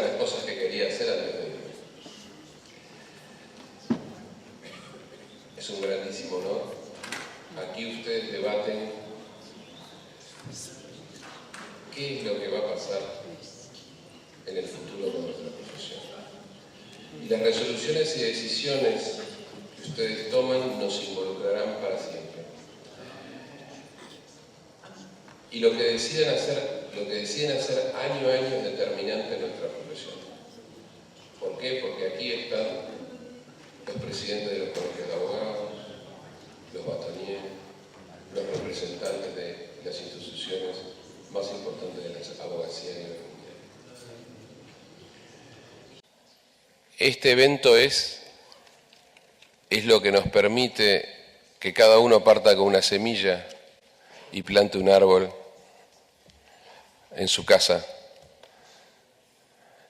las cosas que quería hacer antes de irme. Es un grandísimo honor. Aquí ustedes debaten qué es lo que va a pasar en el futuro con nuestra profesión. Y las resoluciones y decisiones que ustedes toman nos involucrarán para siempre. Y lo que deciden hacer año a año es determinante en nuestra profesión. ¿Por qué? Porque aquí están los presidentes de los colegios de abogados, los batoniers, los representantes de las instituciones más importantes de la abogacía a nivel mundial. Este evento es lo que nos permite que cada uno parta con una semilla y plante un árbol en su casa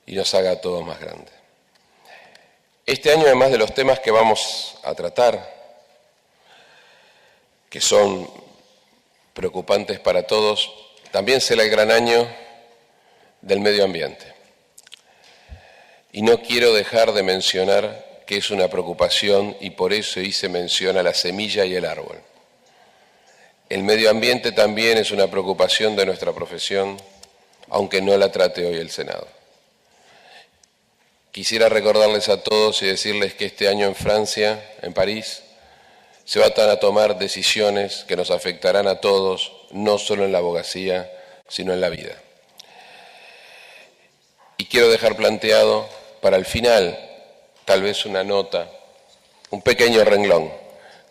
y nos haga a todos más grandes. Este año, además de los temas que vamos a tratar, que son preocupantes para todos, también será el gran año del medio ambiente. Y no quiero dejar de mencionar que es una preocupación y por eso hice mención a la semilla y el árbol. El medio ambiente también es una preocupación de nuestra profesión, aunque no la trate hoy el Senado. Quisiera recordarles a todos y decirles que este año en Francia, en París, se van a tomar decisiones que nos afectarán a todos, no solo en la abogacía, sino en la vida. Y quiero dejar planteado para el final, tal vez una nota, un pequeño renglón,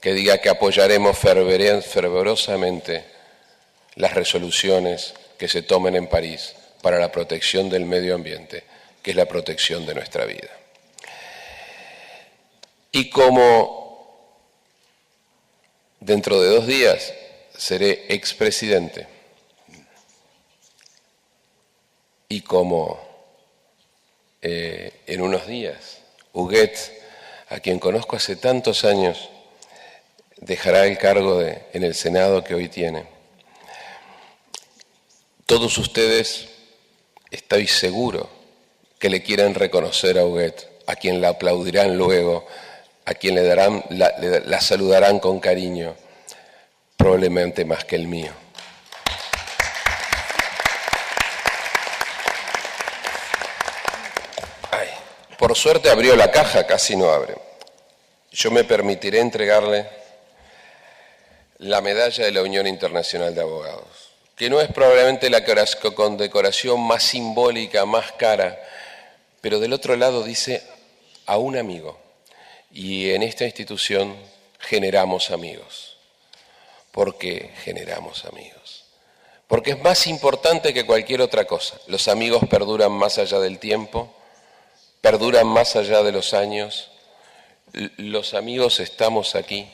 que diga que apoyaremos fervorosamente las resoluciones que se tomen en París para la protección del medio ambiente, que es la protección de nuestra vida. Y como dentro de 2 días seré expresidente, y como en unos días Huguet, a quien conozco hace tantos años, dejará el cargo en el Senado que hoy tiene. Todos ustedes, estoy seguro, que le quieren reconocer a Huguet, a quien la aplaudirán luego, a quien la saludarán con cariño, probablemente más que el mío. Ay, por suerte abrió la caja, casi no abre. Yo me permitiré entregarle la medalla de la Unión Internacional de Abogados, que no es probablemente la condecoración más simbólica, más cara, pero del otro lado dice a un amigo. Y en esta institución generamos amigos. ¿Por qué generamos amigos? Porque es más importante que cualquier otra cosa. Los amigos perduran más allá del tiempo, perduran más allá de los años. Los amigos estamos aquí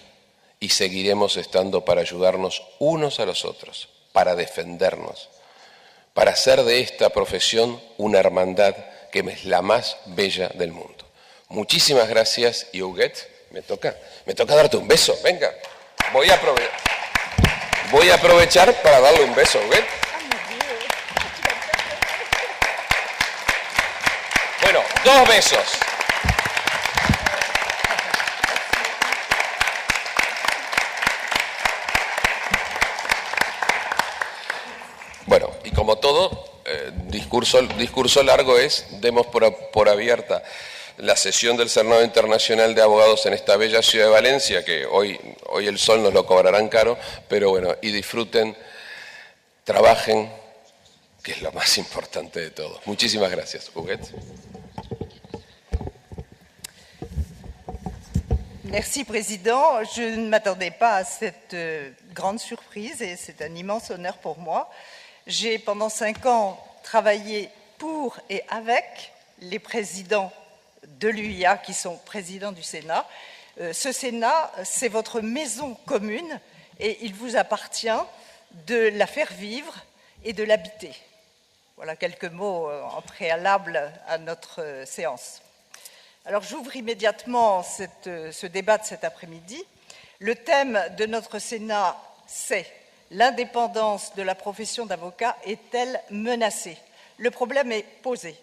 y seguiremos estando para ayudarnos unos a los otros, para defendernos, para hacer de esta profesión una hermandad que es la más bella del mundo. Muchísimas gracias y Huguet, me toca darte un beso, venga, voy a aprovechar para darle un beso a Huguet. Bueno, 2 besos. Bueno, y como todo, discurso largo demos por abierta la sesión del Senado Internacional de Abogados en esta bella ciudad de Valencia, que hoy el sol nos lo cobrarán caro, pero bueno, y disfruten, trabajen, que es lo más importante de todo. Muchísimas gracias. Huguet. Merci, Président. Je ne m'attendais pas à cette grande surprise et c'est un immense honneur pour moi. J'ai pendant 5 ans travaillé pour et avec les présidents de l'UIA qui sont présidents du Sénat. Ce Sénat, c'est votre maison commune et il vous appartient de la faire vivre et de l'habiter. Voilà quelques mots en préalable à notre séance. Alors j'ouvre immédiatement ce débat de cet après-midi. Le thème de notre Sénat, c'est « L'indépendance de la profession d'avocat est-elle menacée ?» Le problème est posé.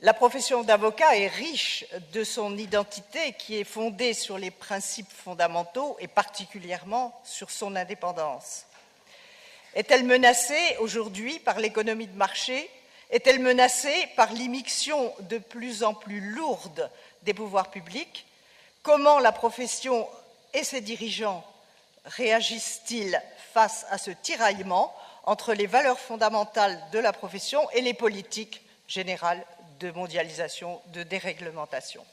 La profession d'avocat est riche de son identité qui est fondée sur les principes fondamentaux et particulièrement sur son indépendance. Est-elle menacée aujourd'hui par l'économie de marché? Est-elle menacée par l'immixtion de plus en plus lourde des pouvoirs publics? Comment la profession et ses dirigeants réagissent-ils face à ce tiraillement entre les valeurs fondamentales de la profession et les politiques générales de mondialisation, de déréglementation?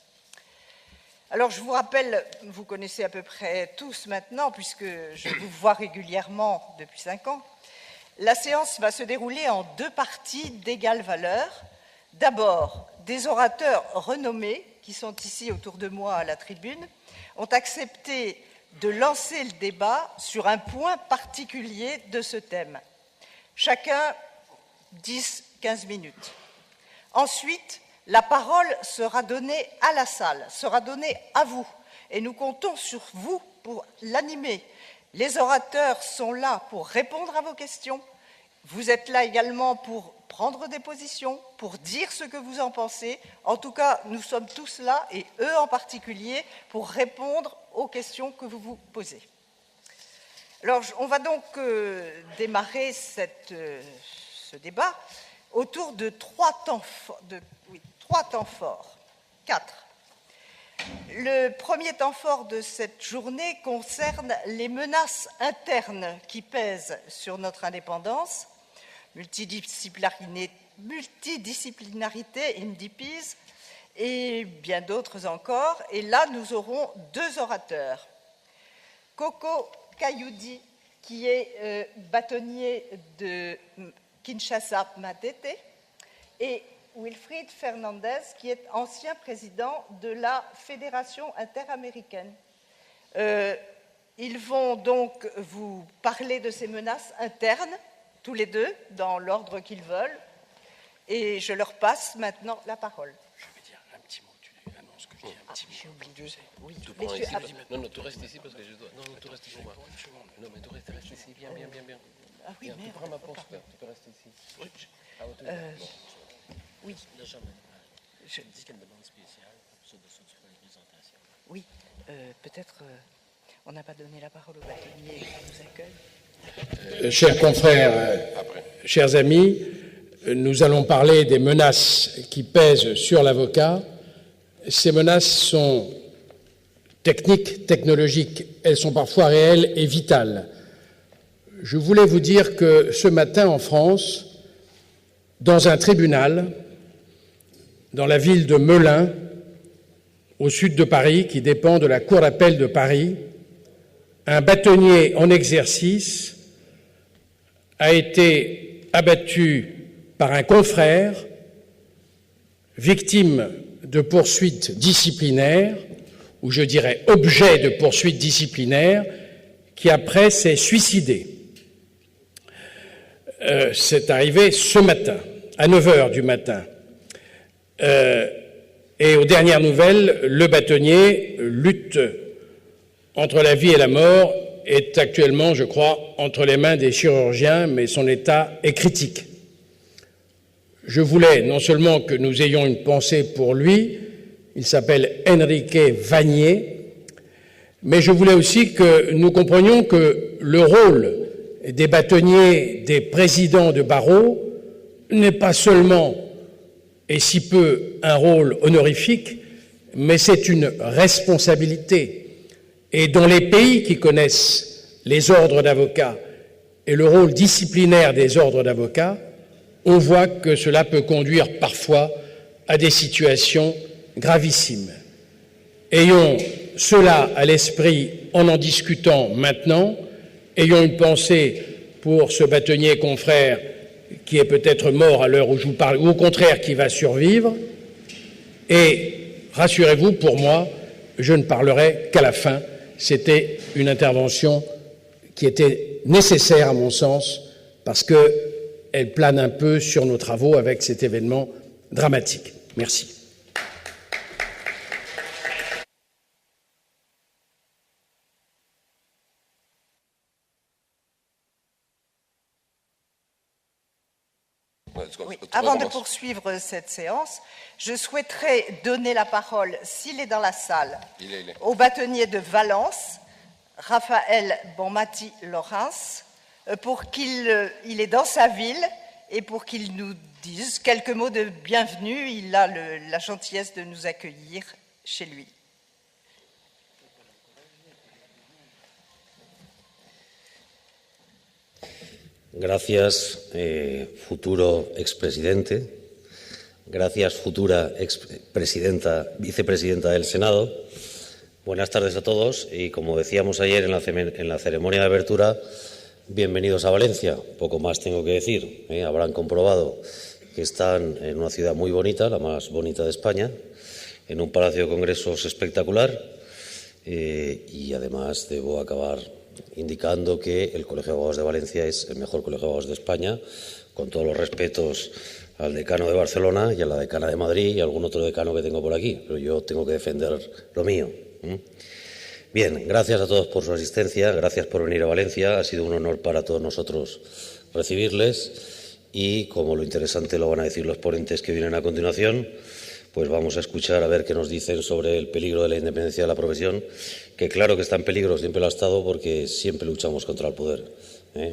Alors je vous rappelle, vous connaissez à peu près tous maintenant, puisque je vous vois régulièrement depuis 5 ans, la séance va se dérouler en 2 parties d'égale valeur. D'abord, des orateurs renommés, qui sont ici autour de moi à la tribune, ont accepté de lancer le débat sur un point particulier de ce thème. Chacun 10-15 minutes. Ensuite, la parole sera donnée à la salle, sera donnée à vous, et nous comptons sur vous pour l'animer. Les orateurs sont là pour répondre à vos questions. Vous êtes là également pour prendre des positions, pour dire ce que vous en pensez. En tout cas, nous sommes tous là, et eux en particulier, pour répondre aux questions que vous vous posez. Alors, on va donc démarrer ce débat autour de 3 temps forts. 4. Le premier temps fort de cette journée concerne les menaces internes qui pèsent sur notre indépendance, multidisciplinarité, MDPs, et bien d'autres encore. Et là, nous aurons 2 orateurs. Coco Kayoudi, qui est bâtonnier de Kinshasa Matete, et Wilfried Fernandez, qui est ancien président de la Fédération interaméricaine. Ils vont donc vous parler de ces menaces internes, tous les 2, dans l'ordre qu'ils veulent, et je leur passe maintenant la parole. Je vais dire un petit mot, tu annonces que je dis un petit mot. J'ai oublié. Oui, Non, tu restes ici parce que je dois... Non, tu restes pour moi. Non, mais tu restes ici, bien. Ah oui, tu prends ma poste, tu peux rester ici. Oui. Oui. Je dis qu'il y a une demande spéciale pour ce dossier de la présentation. Oui, peut-être on n'a pas donné la parole au bâtonnier qui nous accueille. Chers confrères, chers amis, nous allons parler des menaces qui pèsent sur l'avocat. Ces menaces sont techniques, technologiques, elles sont parfois réelles et vitales. Je voulais vous dire que ce matin en France, dans un tribunal, dans la ville de Melun, au sud de Paris, qui dépend de la Cour d'appel de Paris, un bâtonnier en exercice a été abattu par un confrère, victime de poursuites disciplinaires, ou je dirais objet de poursuites disciplinaires, qui après s'est suicidé. C'est arrivé ce matin, à 9h du matin. Et aux dernières nouvelles, le bâtonnier lutte entre la vie et la mort, est actuellement, je crois, entre les mains des chirurgiens, mais son état est critique. Je voulais non seulement que nous ayons une pensée pour lui, il s'appelle Enrique Vanier, mais je voulais aussi que nous comprenions que le rôle des bâtonniers, des présidents de barreaux, n'est pas seulement, et si peu, un rôle honorifique, mais c'est une responsabilité. Et dans les pays qui connaissent les ordres d'avocats et le rôle disciplinaire des ordres d'avocats, on voit que cela peut conduire parfois à des situations gravissimes. Ayons cela à l'esprit en discutant maintenant, ayons une pensée pour ce bâtonnier confrère qui est peut-être mort à l'heure où je vous parle, ou au contraire qui va survivre, et rassurez-vous, pour moi, je ne parlerai qu'à la fin. C'était une intervention qui était nécessaire à mon sens, parce qu'elle plane un peu sur nos travaux avec cet événement dramatique. Merci. Oui. Avant de poursuivre cette séance, je souhaiterais donner la parole, s'il est dans la salle, au bâtonnier de Valence, Raphaël Bonmati Laurens, pour qu'il est dans sa ville et pour qu'il nous dise quelques mots de bienvenue. Il a la gentillesse de nous accueillir chez lui. Gracias, futuro expresidente. Gracias, futura vicepresidenta del Senado. Buenas tardes a todos y, como decíamos ayer en la ceremonia de apertura, bienvenidos a Valencia. Poco más tengo que decir. Habrán comprobado que están en una ciudad muy bonita, la más bonita de España, en un palacio de congresos espectacular y además debo acabar indicando que el Colegio de Abogados de Valencia es el mejor Colegio de Abogados de España, con todos los respetos al decano de Barcelona y a la decana de Madrid y a algún otro decano que tengo por aquí, pero yo tengo que defender lo mío. Bien, gracias a todos por su asistencia, gracias por venir a Valencia, ha sido un honor para todos nosotros recibirles y, como lo interesante lo van a decir los ponentes que vienen a continuación, pues vamos a escuchar a ver qué nos dicen sobre el peligro de la independencia de la profesión, que claro que está en peligro, siempre lo ha estado porque siempre luchamos contra el poder.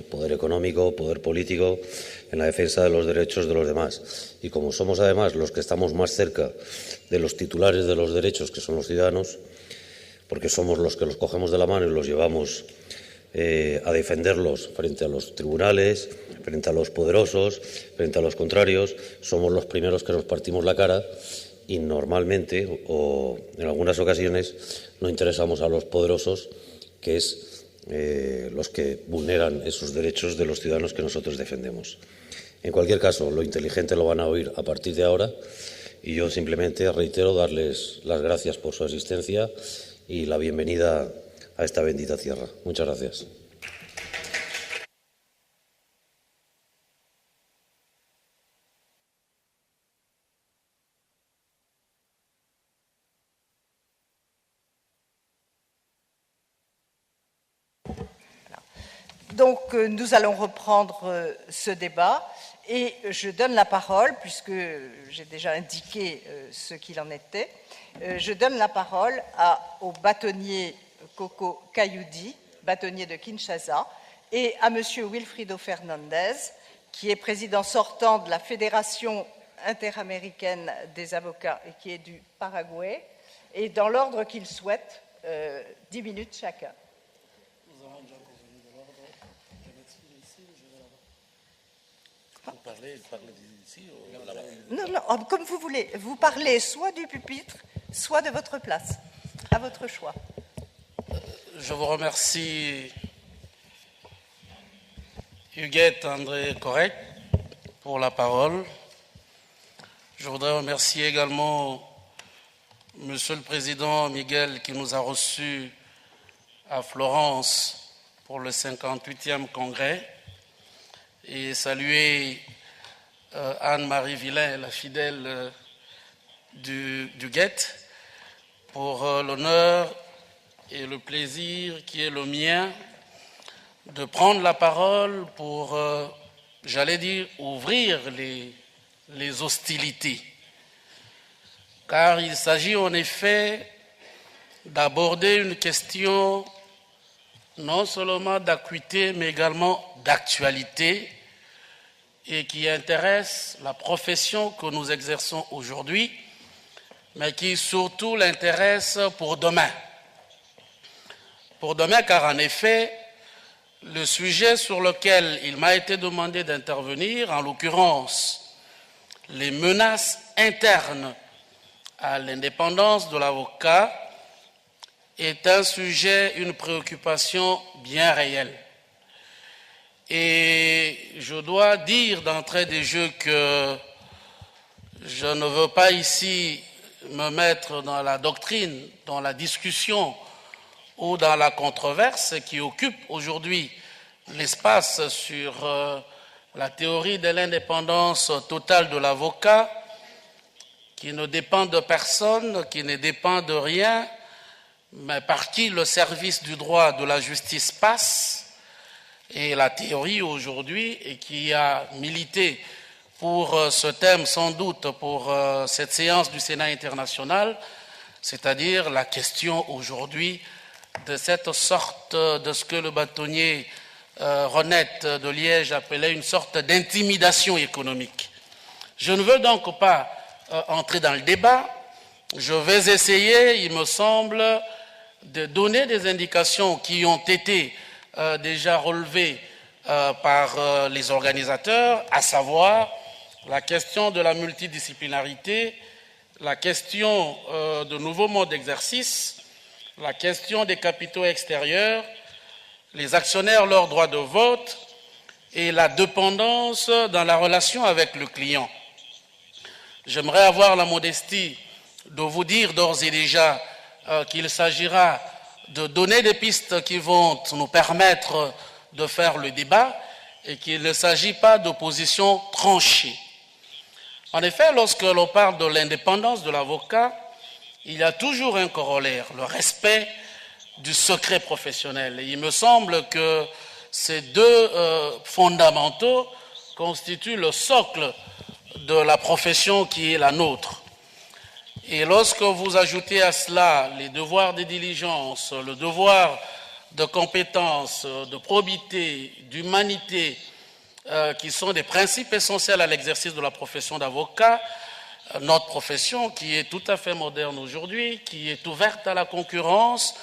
Poder económico, poder político, en la defensa de los derechos de los demás. Y como somos además los que estamos más cerca de los titulares de los derechos, que son los ciudadanos, porque somos los que los cogemos de la mano y los llevamos a defenderlos frente a los tribunales, frente a los poderosos, frente a los contrarios, somos los primeros que nos partimos la cara y normalmente, o en algunas ocasiones, no interesamos a los poderosos, que es los que vulneran esos derechos de los ciudadanos que nosotros defendemos. En cualquier caso, lo inteligente lo van a oír a partir de ahora y yo simplemente reitero darles las gracias por su asistencia y la bienvenida a esta bendita tierra. Muchas gracias. Donc, nous allons reprendre ce débat et je donne la parole, puisque j'ai déjà indiqué ce qu'il en était, je donne la parole au bâtonnier Coco Kayoudi, bâtonnier de Kinshasa, et à M. Wilfrido Fernandez, qui est président sortant de la Fédération interaméricaine des avocats et qui est du Paraguay, et dans l'ordre qu'ils souhaitent, 10 minutes chacun. Vous parlez d'ici ou là-bas? Non, comme vous voulez. Vous parlez soit du pupitre, soit de votre place. À votre choix. Je vous remercie, Huguette André Correct, pour la parole. Je voudrais remercier également Monsieur le Président Miguel qui nous a reçus à Florence pour le 58e congrès. Et saluer Anne-Marie Villain, la fidèle du GET, pour l'honneur et le plaisir qui est le mien de prendre la parole pour, j'allais dire, ouvrir les hostilités. Car il s'agit en effet d'aborder une question non seulement d'acuité, mais également d'actualité et qui intéresse la profession que nous exerçons aujourd'hui, mais qui surtout l'intéresse pour demain. Pour demain, car en effet, le sujet sur lequel il m'a été demandé d'intervenir, en l'occurrence les menaces internes à l'indépendance de l'avocat, est un sujet, une préoccupation bien réelle. Et je dois dire d'entrée de jeu que je ne veux pas ici me mettre dans la doctrine, dans la discussion ou dans la controverse qui occupe aujourd'hui l'espace sur la théorie de l'indépendance totale de l'avocat, qui ne dépend de personne, qui ne dépend de rien, mais par qui le service du droit de la justice passe, et la théorie aujourd'hui, et qui a milité pour ce thème, sans doute pour cette séance du Sénat international, c'est-à-dire la question aujourd'hui de cette sorte de ce que le bâtonnier Renette de Liège appelait une sorte d'intimidation économique. Je ne veux donc pas entrer dans le débat, je vais essayer, il me semble, de donner des indications qui ont été déjà relevées par les organisateurs, à savoir la question de la multidisciplinarité, la question de nouveaux modes d'exercice, la question des capitaux extérieurs, les actionnaires, leur droit de vote et la dépendance dans la relation avec le client. J'aimerais avoir la modestie de vous dire d'ores et déjà qu'il s'agira de donner des pistes qui vont nous permettre de faire le débat et qu'il ne s'agit pas de positions tranchées. En effet, lorsque l'on parle de l'indépendance de l'avocat, il y a toujours un corollaire, le respect du secret professionnel. Et il me semble que ces deux fondamentaux constituent le socle de la profession qui est la nôtre. Et lorsque vous ajoutez à cela les devoirs de diligence, le devoir de compétence, de probité, d'humanité, qui sont des principes essentiels à l'exercice de la profession d'avocat, notre profession qui est tout à fait moderne aujourd'hui, qui est ouverte à la concurrence,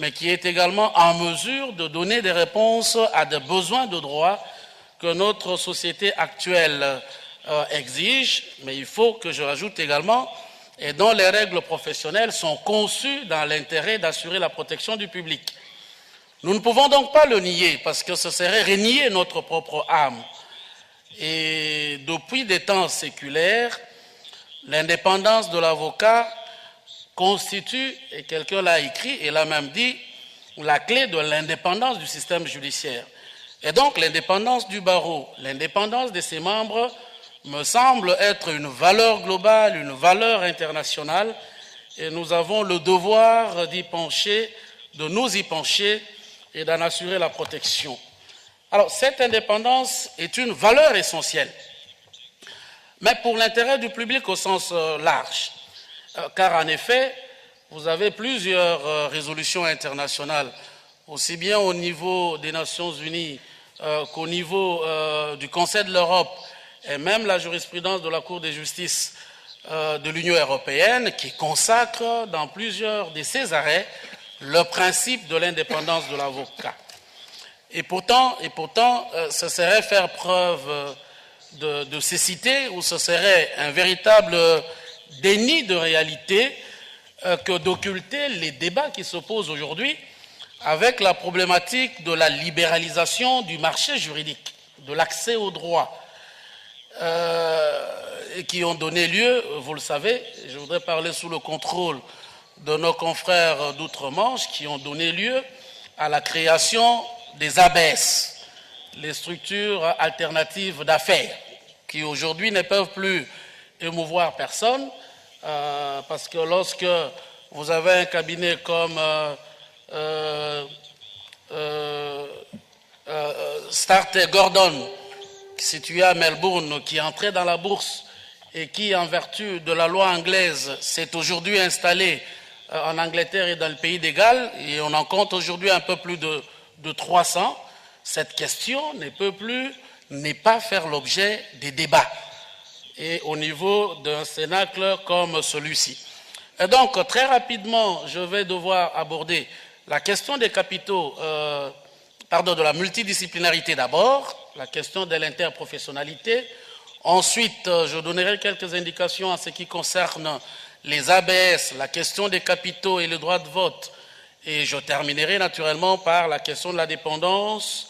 mais qui est également en mesure de donner des réponses à des besoins de droit que notre société actuelle exige, mais il faut que je rajoute également, et dont les règles professionnelles sont conçues dans l'intérêt d'assurer la protection du public. Nous ne pouvons donc pas le nier, parce que ce serait renier notre propre âme. Et depuis des temps séculaires, l'indépendance de l'avocat constitue, et quelqu'un l'a écrit et l'a même dit, la clé de l'indépendance du système judiciaire. Et donc l'indépendance du barreau, l'indépendance de ses membres, me semble être une valeur globale, une valeur internationale, et nous avons le devoir d'y pencher, de nous y pencher et d'en assurer la protection. Alors, cette indépendance est une valeur essentielle, mais pour l'intérêt du public au sens large, car en effet, vous avez plusieurs résolutions internationales, aussi bien au niveau des Nations Unies qu'au niveau du Conseil de l'Europe, et même la jurisprudence de la Cour de justice de l'Union européenne qui consacre dans plusieurs de ses arrêts le principe de l'indépendance de l'avocat. Et pourtant, ce serait faire preuve de cécité ou ce serait un véritable déni de réalité que d'occulter les débats qui se posent aujourd'hui avec la problématique de la libéralisation du marché juridique, de l'accès au droit, et qui ont donné lieu, vous le savez, je voudrais parler sous le contrôle de nos confrères d'outre-Manche, qui ont donné lieu à la création des ABS, les structures alternatives d'affaires, qui aujourd'hui ne peuvent plus émouvoir personne, parce que lorsque vous avez un cabinet comme Start Gordon, situé à Melbourne, qui est entré dans la bourse et qui, en vertu de la loi anglaise, s'est aujourd'hui installé en Angleterre et dans le pays des Galles, et on en compte aujourd'hui un peu plus de 300, cette question n'est pas faire l'objet des débats, et au niveau d'un cénacle comme celui-ci. Et donc, très rapidement, je vais devoir aborder la question des capitaux, de la multidisciplinarité d'abord, la question de l'interprofessionnalité. Ensuite, je donnerai quelques indications en ce qui concerne les ABS, la question des capitaux et le droit de vote. Et je terminerai naturellement par la question de la dépendance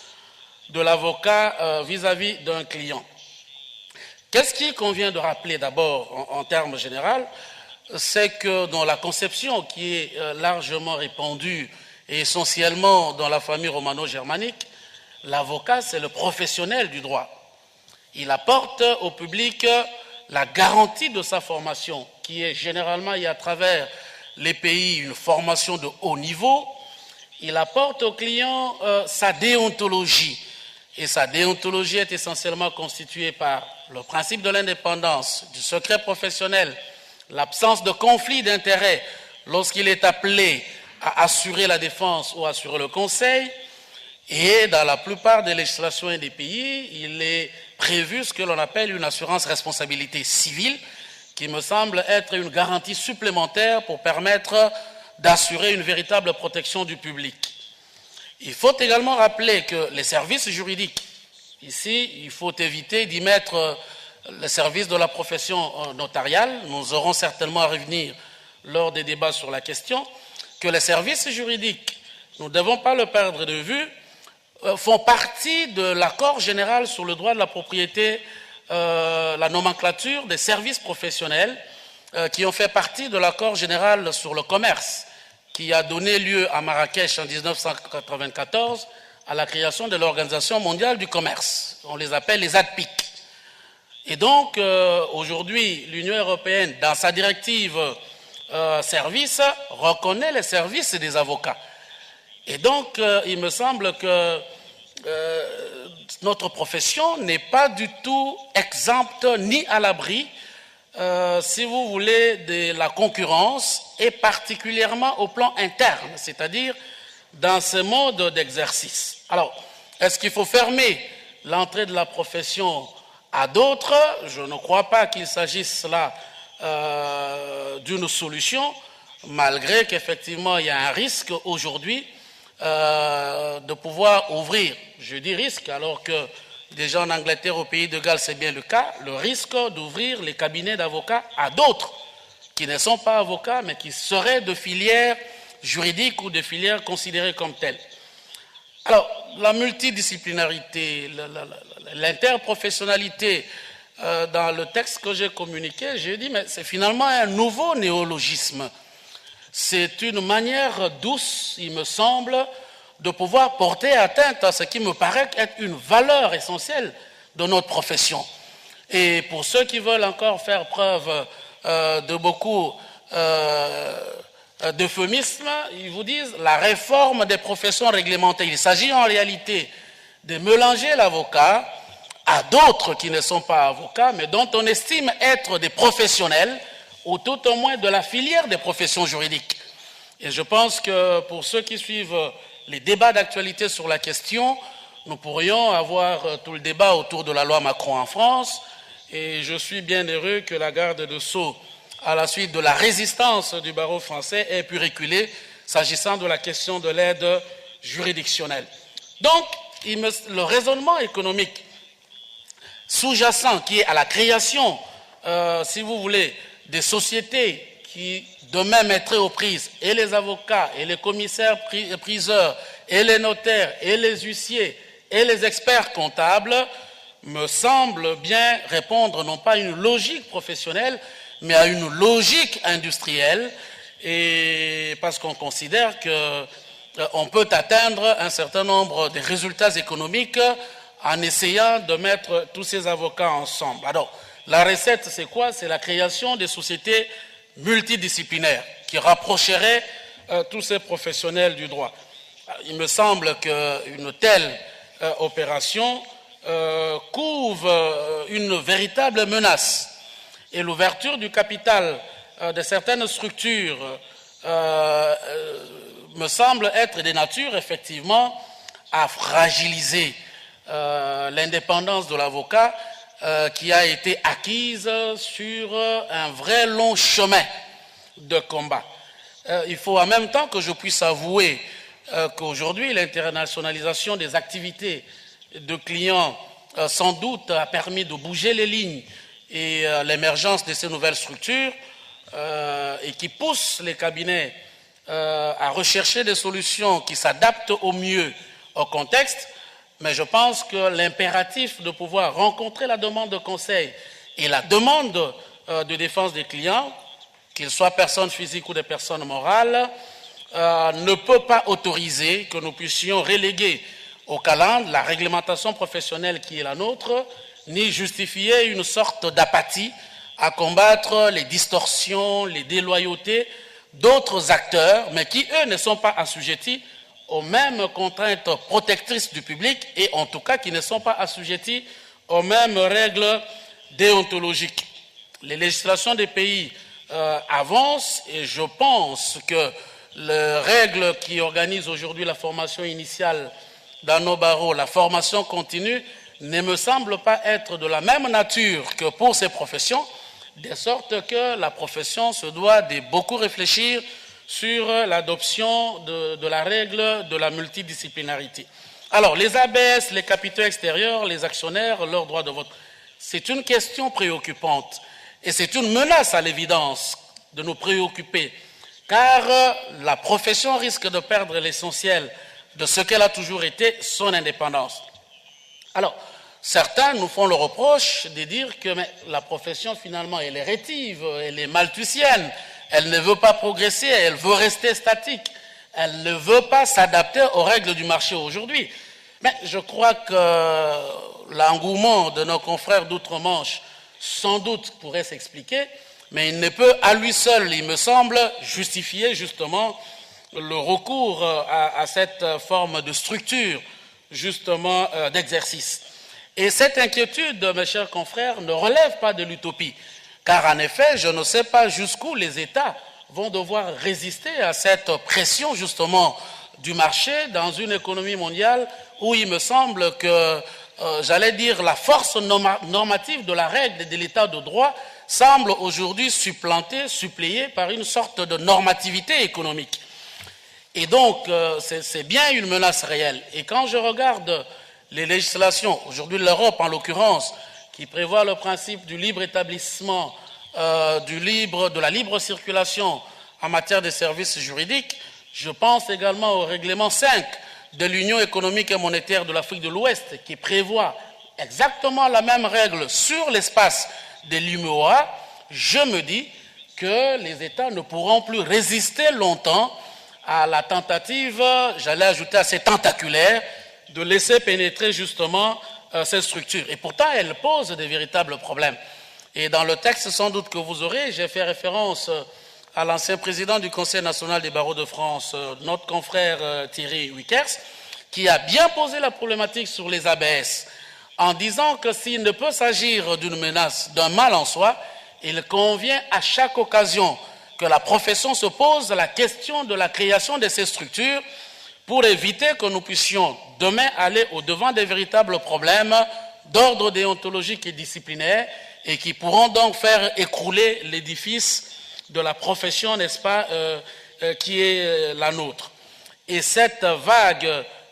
de l'avocat vis-à-vis d'un client. Qu'est-ce qu'il convient de rappeler d'abord en termes généraux? C'est que dans la conception qui est largement répandue et essentiellement dans la famille romano-germanique, l'avocat, c'est le professionnel du droit. Il apporte au public la garantie de sa formation, qui est généralement et à travers les pays une formation de haut niveau. Il apporte au client sa déontologie. et sa déontologie est essentiellement constituée par le principe de l'indépendance, du secret professionnel, l'absence de conflit d'intérêts lorsqu'il est appelé à assurer la défense ou assurer le conseil. Et dans la plupart des législations et des pays, il est prévu ce que l'on appelle une assurance responsabilité civile, qui me semble être une garantie supplémentaire pour permettre d'assurer une véritable protection du public. Il faut également rappeler que les services juridiques, ici, il faut éviter d'y mettre le service de la profession notariale, nous aurons certainement à revenir lors des débats sur la question, que les services juridiques, nous ne devons pas le perdre de vue, font partie de l'accord général sur le droit de la propriété, la nomenclature des services professionnels qui ont fait partie de l'accord général sur le commerce qui a donné lieu à Marrakech en 1994 à la création de l'Organisation mondiale du commerce. On les appelle les ADPIC. Et donc, aujourd'hui, l'Union européenne, dans sa directive services, reconnaît les services des avocats. Et donc, il me semble que notre profession n'est pas du tout exempte ni à l'abri, si vous voulez, de la concurrence, et particulièrement au plan interne, c'est-à-dire dans ce mode d'exercice. Alors, est-ce qu'il faut fermer l'entrée de la profession à d'autres? Je ne crois pas qu'il s'agisse là d'une solution, malgré qu'effectivement il y a un risque aujourd'hui de pouvoir ouvrir, je dis risque, alors que déjà en Angleterre, au pays de Galles, c'est bien le cas, le risque d'ouvrir les cabinets d'avocats à d'autres qui ne sont pas avocats, mais qui seraient de filières juridiques ou de filières considérées comme telles. Alors, la multidisciplinarité, l'interprofessionnalité, dans le texte que j'ai communiqué, j'ai dit, mais c'est finalement un nouveau néologisme. C'est une manière douce, il me semble, de pouvoir porter atteinte à ce qui me paraît être une valeur essentielle de notre profession. Et pour ceux qui veulent encore faire preuve de beaucoup d'euphémismes, ils vous disent la réforme des professions réglementées. Il s'agit en réalité de mélanger l'avocat à d'autres qui ne sont pas avocats, mais dont on estime être des professionnels, ou tout au moins de la filière des professions juridiques. Et je pense que pour ceux qui suivent les débats d'actualité sur la question, nous pourrions avoir tout le débat autour de la loi Macron en France, et je suis bien heureux que la garde de Sceaux, à la suite de la résistance du barreau français, ait pu reculer s'agissant de la question de l'aide juridictionnelle. Donc, le raisonnement économique sous-jacent qui est à la création, si vous voulez, des sociétés qui demain mettraient aux prises et les avocats, et les commissaires priseurs, et les notaires, et les huissiers, et les experts comptables, me semble bien répondre non pas à une logique professionnelle, mais à une logique industrielle, et parce qu'on considère qu'on peut atteindre un certain nombre de résultats économiques en essayant de mettre tous ces avocats ensemble. Alors, la recette, c'est quoi? C'est la création des sociétés multidisciplinaires qui rapprocheraient tous ces professionnels du droit. Il me semble qu'une telle opération couvre une véritable menace. Et l'ouverture du capital de certaines structures me semble être de nature, effectivement, à fragiliser l'indépendance de l'avocat qui a été acquise sur un vrai long chemin de combat. Il faut en même temps que je puisse avouer qu'aujourd'hui, l'internationalisation des activités de clients sans doute a permis de bouger les lignes et l'émergence de ces nouvelles structures et qui poussent les cabinets à rechercher des solutions qui s'adaptent au mieux au contexte. Mais je pense que l'impératif de pouvoir rencontrer la demande de conseil et la demande de défense des clients, qu'ils soient personnes physiques ou des personnes morales, ne peut pas autoriser que nous puissions reléguer au calendes la réglementation professionnelle qui est la nôtre, ni justifier une sorte d'apathie à combattre les distorsions, les déloyautés d'autres acteurs, mais qui, eux, ne sont pas assujettis aux mêmes contraintes protectrices du public et en tout cas qui ne sont pas assujettis aux mêmes règles déontologiques. Les législations des pays avancent et je pense que les règles qui organisent aujourd'hui la formation initiale dans nos barreaux, la formation continue, ne me semble pas être de la même nature que pour ces professions, de sorte que la profession se doit de beaucoup réfléchir sur l'adoption de la règle de la multidisciplinarité. Alors, les ABS, les capitaux extérieurs, les actionnaires, leur droit de vote, c'est une question préoccupante et c'est une menace à l'évidence de nous préoccuper, car la profession risque de perdre l'essentiel de ce qu'elle a toujours été, son indépendance. Alors, certains nous font le reproche de dire que la profession, finalement, elle est rétive, elle est malthusienne, elle ne veut pas progresser, elle veut rester statique, elle ne veut pas s'adapter aux règles du marché aujourd'hui. Mais je crois que l'engouement de nos confrères d'outre-Manche, sans doute, pourrait s'expliquer, mais il ne peut à lui seul, il me semble, justifier justement le recours à cette forme de structure, justement, d'exercice. Et cette inquiétude, mes chers confrères, ne relève pas de l'utopie, car en effet, je ne sais pas jusqu'où les États vont devoir résister à cette pression, justement, du marché dans une économie mondiale où il me semble que, j'allais dire, la force normative de la règle et de l'état de droit semble aujourd'hui suppléée par une sorte de normativité économique. Et donc, c'est bien une menace réelle. Et quand je regarde les législations, aujourd'hui l'Europe en l'occurrence, qui prévoit le principe du libre établissement, de la libre circulation en matière de services juridiques, je pense également au règlement 5 de l'Union économique et monétaire de l'Afrique de l'Ouest, qui prévoit exactement la même règle sur l'espace de l'UMOA. Je me dis que les États ne pourront plus résister longtemps à la tentative, j'allais ajouter assez tentaculaire, de laisser pénétrer justement cette structure. Et pourtant, elle pose de véritables problèmes. Et dans le texte, sans doute que vous aurez, j'ai fait référence à l'ancien président du Conseil national des barreaux de France, notre confrère Thierry Wickers, qui a bien posé la problématique sur les ABS, en disant que s'il ne peut s'agir d'une menace, d'un mal en soi, il convient à chaque occasion que la profession se pose la question de la création de ces structures pour éviter que nous puissions demain aller au-devant des véritables problèmes d'ordre déontologique et disciplinaire et qui pourront donc faire écrouler l'édifice de la profession, n'est-ce pas, qui est la nôtre. Et cette vague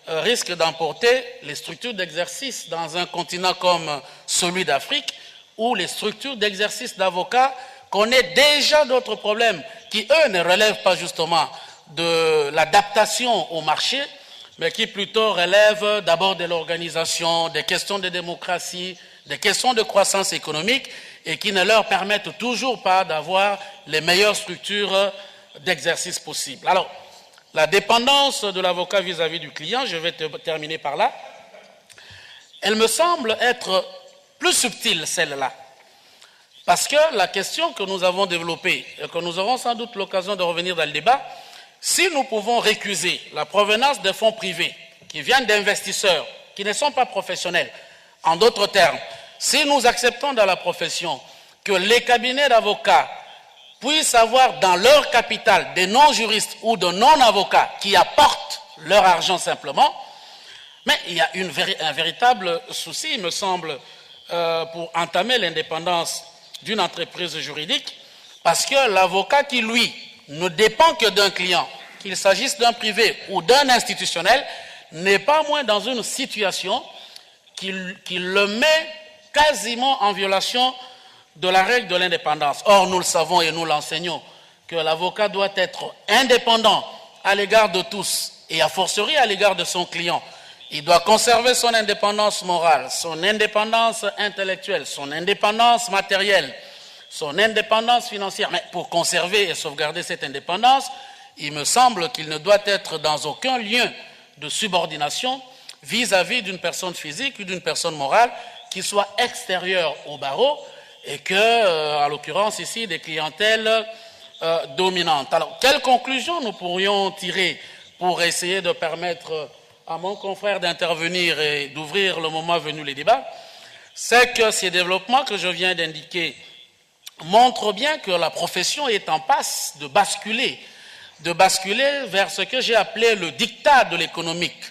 risque d'emporter les structures d'exercice dans un continent comme celui d'Afrique, où les structures d'exercice d'avocats connaissent déjà d'autres problèmes qui, eux, ne relèvent pas justement de l'adaptation au marché, mais qui plutôt relèvent d'abord de l'organisation, des questions de démocratie, des questions de croissance économique, et qui ne leur permettent toujours pas d'avoir les meilleures structures d'exercice possibles. Alors, la dépendance de l'avocat vis-à-vis du client, je vais terminer par là, elle me semble être plus subtile, celle-là. Parce que la question que nous avons développée, et que nous aurons sans doute l'occasion de revenir dans le débat, si nous pouvons récuser la provenance des fonds privés qui viennent d'investisseurs, qui ne sont pas professionnels, en d'autres termes, si nous acceptons dans la profession que les cabinets d'avocats puissent avoir dans leur capital des non-juristes ou de non-avocats qui apportent leur argent simplement, mais il y a un véritable souci, il me semble, pour entamer l'indépendance d'une entreprise juridique, parce que l'avocat qui, lui, ne dépend que d'un client, qu'il s'agisse d'un privé ou d'un institutionnel, n'est pas moins dans une situation qui le met quasiment en violation de la règle de l'indépendance. Or, nous le savons et nous l'enseignons, que l'avocat doit être indépendant à l'égard de tous et a fortiori à l'égard de son client. Il doit conserver son indépendance morale, son indépendance intellectuelle, son indépendance matérielle, son indépendance financière. Mais pour conserver et sauvegarder cette indépendance, il me semble qu'il ne doit être dans aucun lien de subordination vis-à-vis d'une personne physique ou d'une personne morale qui soit extérieure au barreau et que, en l'occurrence ici, des clientèles dominantes. Alors, quelles conclusions nous pourrions tirer pour essayer de permettre à mon confrère d'intervenir et d'ouvrir le moment venu les débats, c'est que ces développements que je viens d'indiquer montrent bien que la profession est en passe de basculer vers ce que j'ai appelé le diktat de l'économique,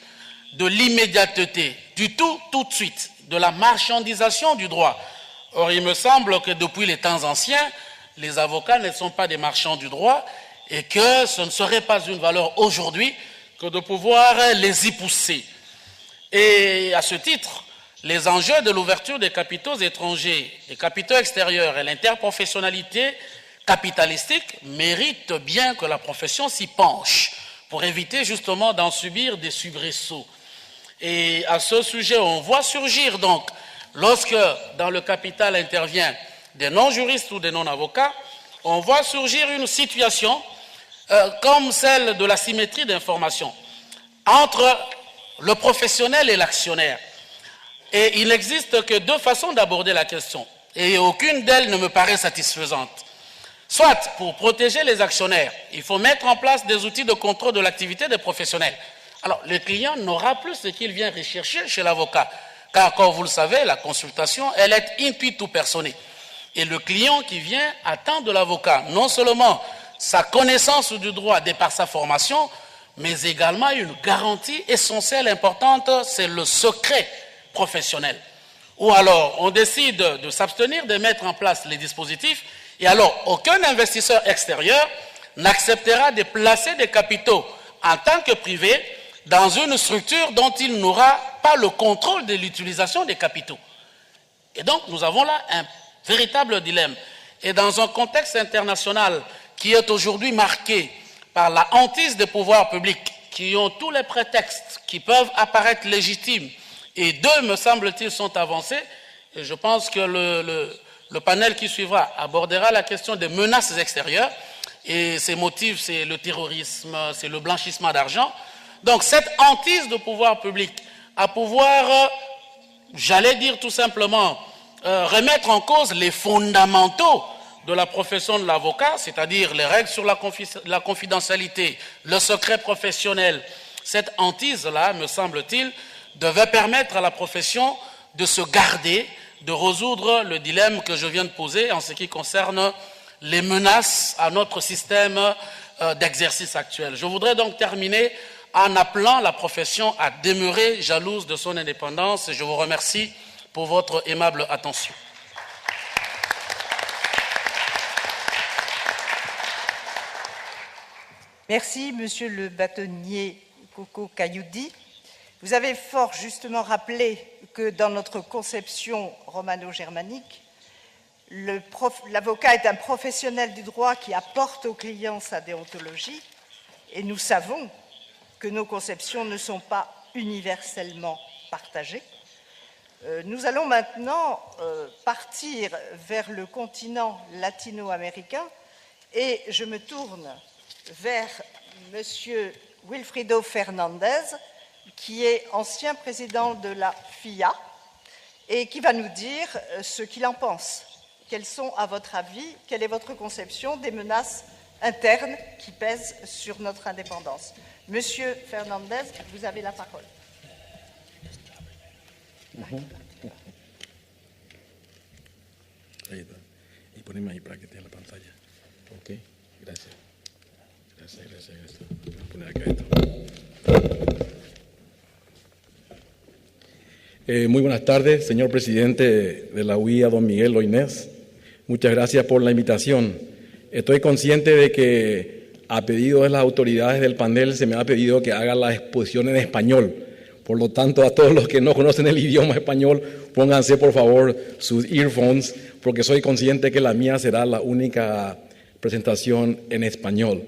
de l'immédiateté, du tout de suite, de la marchandisation du droit. Or, il me semble que depuis les temps anciens, les avocats ne sont pas des marchands du droit et que ce ne serait pas une valeur aujourd'hui que de pouvoir les y pousser. Et à ce titre, les enjeux de l'ouverture des capitaux étrangers, des capitaux extérieurs et l'interprofessionnalité capitalistique méritent bien que la profession s'y penche pour éviter justement d'en subir des soubresauts. Et à ce sujet, on voit surgir donc, lorsque dans le capital intervient des non-juristes ou des non-avocats, on voit surgir une situation comme celle de la symétrie d'information entre le professionnel et l'actionnaire. Et il n'existe que deux façons d'aborder la question, et aucune d'elles ne me paraît satisfaisante. Soit, pour protéger les actionnaires, il faut mettre en place des outils de contrôle de l'activité des professionnels. Alors, le client n'aura plus ce qu'il vient rechercher chez l'avocat, car, comme vous le savez, la consultation, elle est intuitu personnée. Et le client qui vient attend de l'avocat non seulement sa connaissance du droit de par sa formation, mais également une garantie essentielle, importante, c'est le secret professionnel. Ou alors, on décide de s'abstenir de mettre en place les dispositifs, et alors aucun investisseur extérieur n'acceptera de placer des capitaux en tant que privé dans une structure dont il n'aura pas le contrôle de l'utilisation des capitaux. Et donc, nous avons là un véritable dilemme. Et dans un contexte international qui est aujourd'hui marqué par la hantise des pouvoirs publics, qui ont tous les prétextes qui peuvent apparaître légitimes, et deux, me semble-t-il, sont avancés, et je pense que le panel qui suivra abordera la question des menaces extérieures, et ces motifs, c'est le terrorisme, c'est le blanchissement d'argent. Donc cette hantise de pouvoir public à pouvoir, j'allais dire tout simplement, remettre en cause les fondamentaux de la profession de l'avocat, c'est-à-dire les règles sur la confidentialité, le secret professionnel, cette hantise-là, me semble-t-il, devait permettre à la profession de se garder, de résoudre le dilemme que je viens de poser en ce qui concerne les menaces à notre système d'exercice actuel. Je voudrais donc terminer en appelant la profession à demeurer jalouse de son indépendance et je vous remercie pour votre aimable attention. Merci, Monsieur le bâtonnier Koko Kayudi. Vous avez fort justement rappelé que dans notre conception romano-germanique, l'avocat est un professionnel du droit qui apporte au client sa déontologie, et nous savons que nos conceptions ne sont pas universellement partagées. Nous allons maintenant partir vers le continent latino-américain et je me tourne vers Monsieur Wilfrido Fernandez, qui est ancien président de la FIA et qui va nous dire ce qu'il en pense. Quelles sont, à votre avis, quelle est votre conception des menaces internes qui pèsent sur notre indépendance? Monsieur Fernandez, vous avez la parole. Ahí está. Y poneme ahí para que tenga la pantalla. Ok, gracias. Gracias. Voy a poner acá esto. Muy buenas tardes, señor presidente de la UIA, don Miguel Loinés. Muchas gracias por la invitación. Estoy consciente de que a pedido de las autoridades del panel se me ha pedido que haga la exposición en español. Por lo tanto, a todos los que no conocen el idioma español, pónganse por favor sus earphones, porque soy consciente que la mía será la única presentación en español.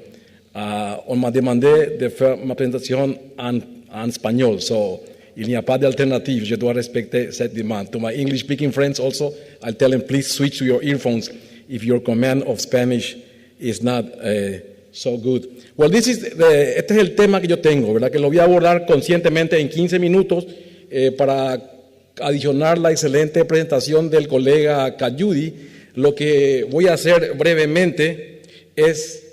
On m'a demandé de faire ma présentation en espagnol, so il n'y a pas d'alternative. Je dois respecter cette demande. To my English-speaking friends also, I'll tell them please switch to your earphones if your command of Spanish is not so good. Well, este es el tema que yo tengo, ¿verdad? Que lo voy a abordar conscientemente en 15 minutos para adicionar la excelente presentación del colega Kayudi. Lo que voy a hacer brevemente es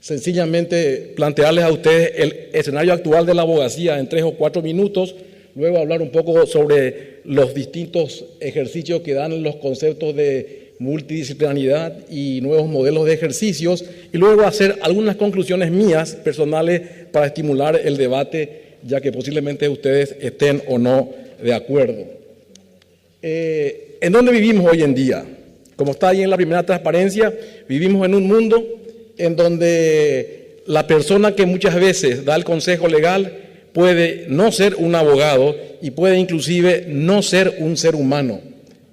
sencillamente plantearles a ustedes el escenario actual de la abogacía en 3 o 4 minutos, luego hablar un poco sobre los distintos ejercicios que dan los conceptos de multidisciplinariedad y nuevos modelos de ejercicios, y luego hacer algunas conclusiones mías personales para estimular el debate, ya que posiblemente ustedes estén o no de acuerdo. ¿En dónde vivimos hoy en día? Como está ahí en la primera transparencia, vivimos en un mundo en donde la persona que muchas veces da el consejo legal puede no ser un abogado y puede inclusive no ser un ser humano,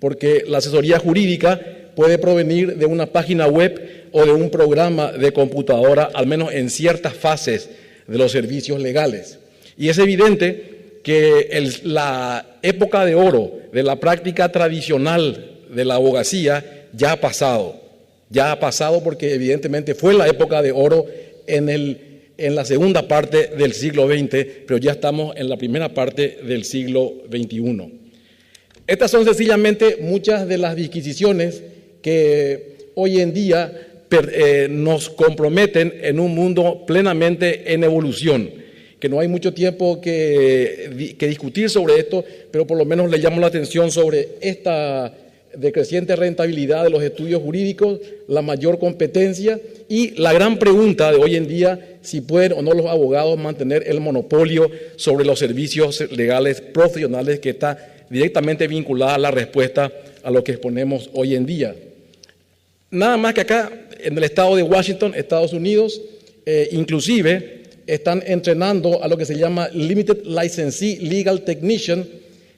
porque la asesoría jurídica puede provenir de una página web o de un programa de computadora, al menos en ciertas fases de los servicios legales. Y es evidente que la época de oro de la práctica tradicional de la abogacía ya ha pasado porque evidentemente fue la época de oro en la segunda parte del siglo XX, pero ya estamos en la primera parte del siglo XXI. Estas son sencillamente muchas de las disquisiciones que hoy en día nos comprometen en un mundo plenamente en evolución, que no hay mucho tiempo que discutir sobre esto, pero por lo menos le llamo la atención sobre esta decreciente rentabilidad de los estudios jurídicos, la mayor competencia y la gran pregunta de hoy en día, si pueden o no los abogados mantener el monopolio sobre los servicios legales profesionales, que está directamente vinculada a la respuesta a lo que exponemos hoy en día. Nada más que acá, en el estado de Washington, Estados Unidos, inclusive están entrenando a lo que se llama Limited Licensee Legal Technician,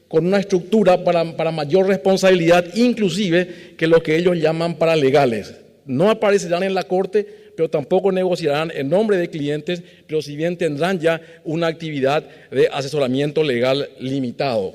con una estructura para mayor responsabilidad, inclusive que lo que ellos llaman paralegales. No aparecerán en la corte, pero tampoco negociarán en nombre de clientes, pero si bien tendrán ya una actividad de asesoramiento legal limitado.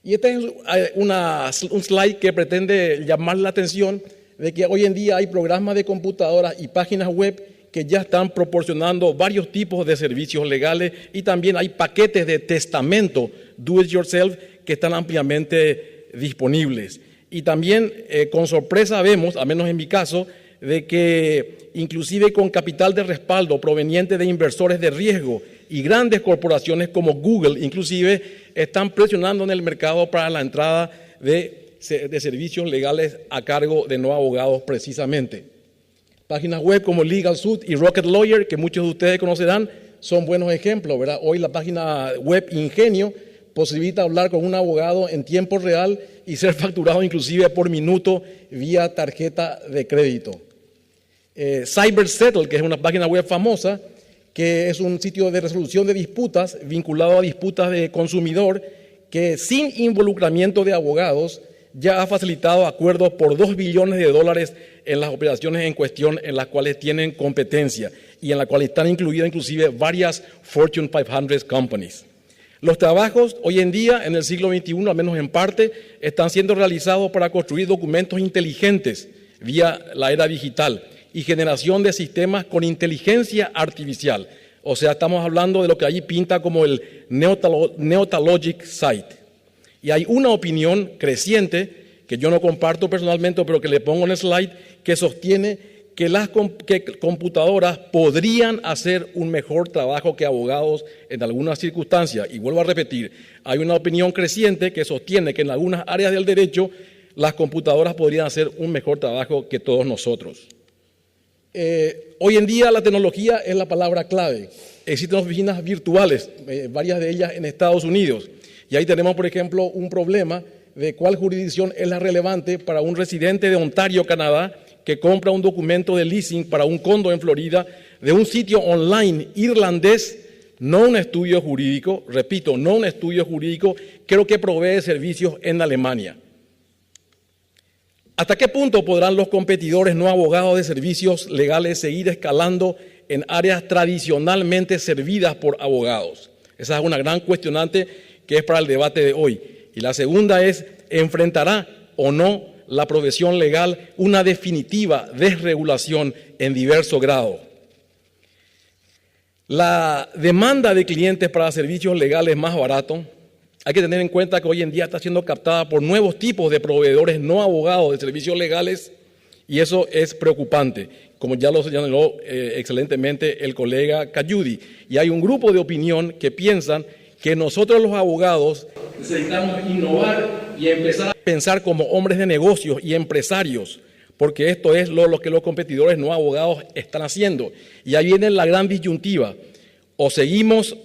Y este es un slide que pretende llamar la atención de que hoy en día hay programas de computadoras y páginas web que ya están proporcionando varios tipos de servicios legales, y también hay paquetes de testamento do it yourself que están ampliamente disponibles. Y también con sorpresa vemos, al menos en mi caso, de que inclusive con capital de respaldo proveniente de inversores de riesgo y grandes corporaciones como Google inclusive están presionando en el mercado para la entrada de servicios legales a cargo de no abogados precisamente. Páginas web como LegalZoom y Rocket Lawyer, que muchos de ustedes conocerán, son buenos ejemplos, ¿verdad? Hoy la página web Ingenio posibilita hablar con un abogado en tiempo real y ser facturado inclusive por minuto vía tarjeta de crédito. CyberSettle, que es una página web famosa, que es un sitio de resolución de disputas vinculado a disputas de consumidor, que sin involucramiento de abogados ya ha facilitado acuerdos por $2 billones en las operaciones en cuestión, en las cuales tienen competencia y en las cuales están incluidas inclusive varias Fortune 500 companies. Los trabajos hoy en día, en el siglo XXI, al menos en parte, están siendo realizados para construir documentos inteligentes vía la era digital y generación de sistemas con inteligencia artificial. O sea, estamos hablando de lo que allí pinta como el Neotalogic Site. Y hay una opinión creciente, que yo no comparto personalmente, pero que le pongo en el slide, que sostiene que las computadoras podrían hacer un mejor trabajo que abogados en algunas circunstancias. Y vuelvo a repetir, hay una opinión creciente que sostiene que en algunas áreas del derecho las computadoras podrían hacer un mejor trabajo que todos nosotros. Hoy en día la tecnología es la palabra clave. Existen oficinas virtuales, varias de ellas en Estados Unidos. Y ahí tenemos, por ejemplo, un problema de cuál jurisdicción es la relevante para un residente de Ontario, Canadá, que compra un documento de leasing para un condo en Florida de un sitio online irlandés, no un estudio jurídico, repito, no un estudio jurídico, creo que provee servicios en Alemania. ¿Hasta qué punto podrán los competidores no abogados de servicios legales seguir escalando en áreas tradicionalmente servidas por abogados? Esa es una gran cuestionante que es para el debate de hoy. Y la segunda es, ¿enfrentará o no la profesión legal una definitiva desregulación en diverso grado? La demanda de clientes para servicios legales más baratos, hay que tener en cuenta que hoy en día está siendo captada por nuevos tipos de proveedores no abogados de servicios legales, Y eso es preocupante, como ya lo señaló excelentemente el colega Cayudi. Y hay un grupo de opinión que piensan que nosotros los abogados necesitamos innovar y empezar a pensar como hombres de negocios y empresarios, porque esto es lo que los competidores no abogados están haciendo. Y ahí viene la gran disyuntiva: o seguimos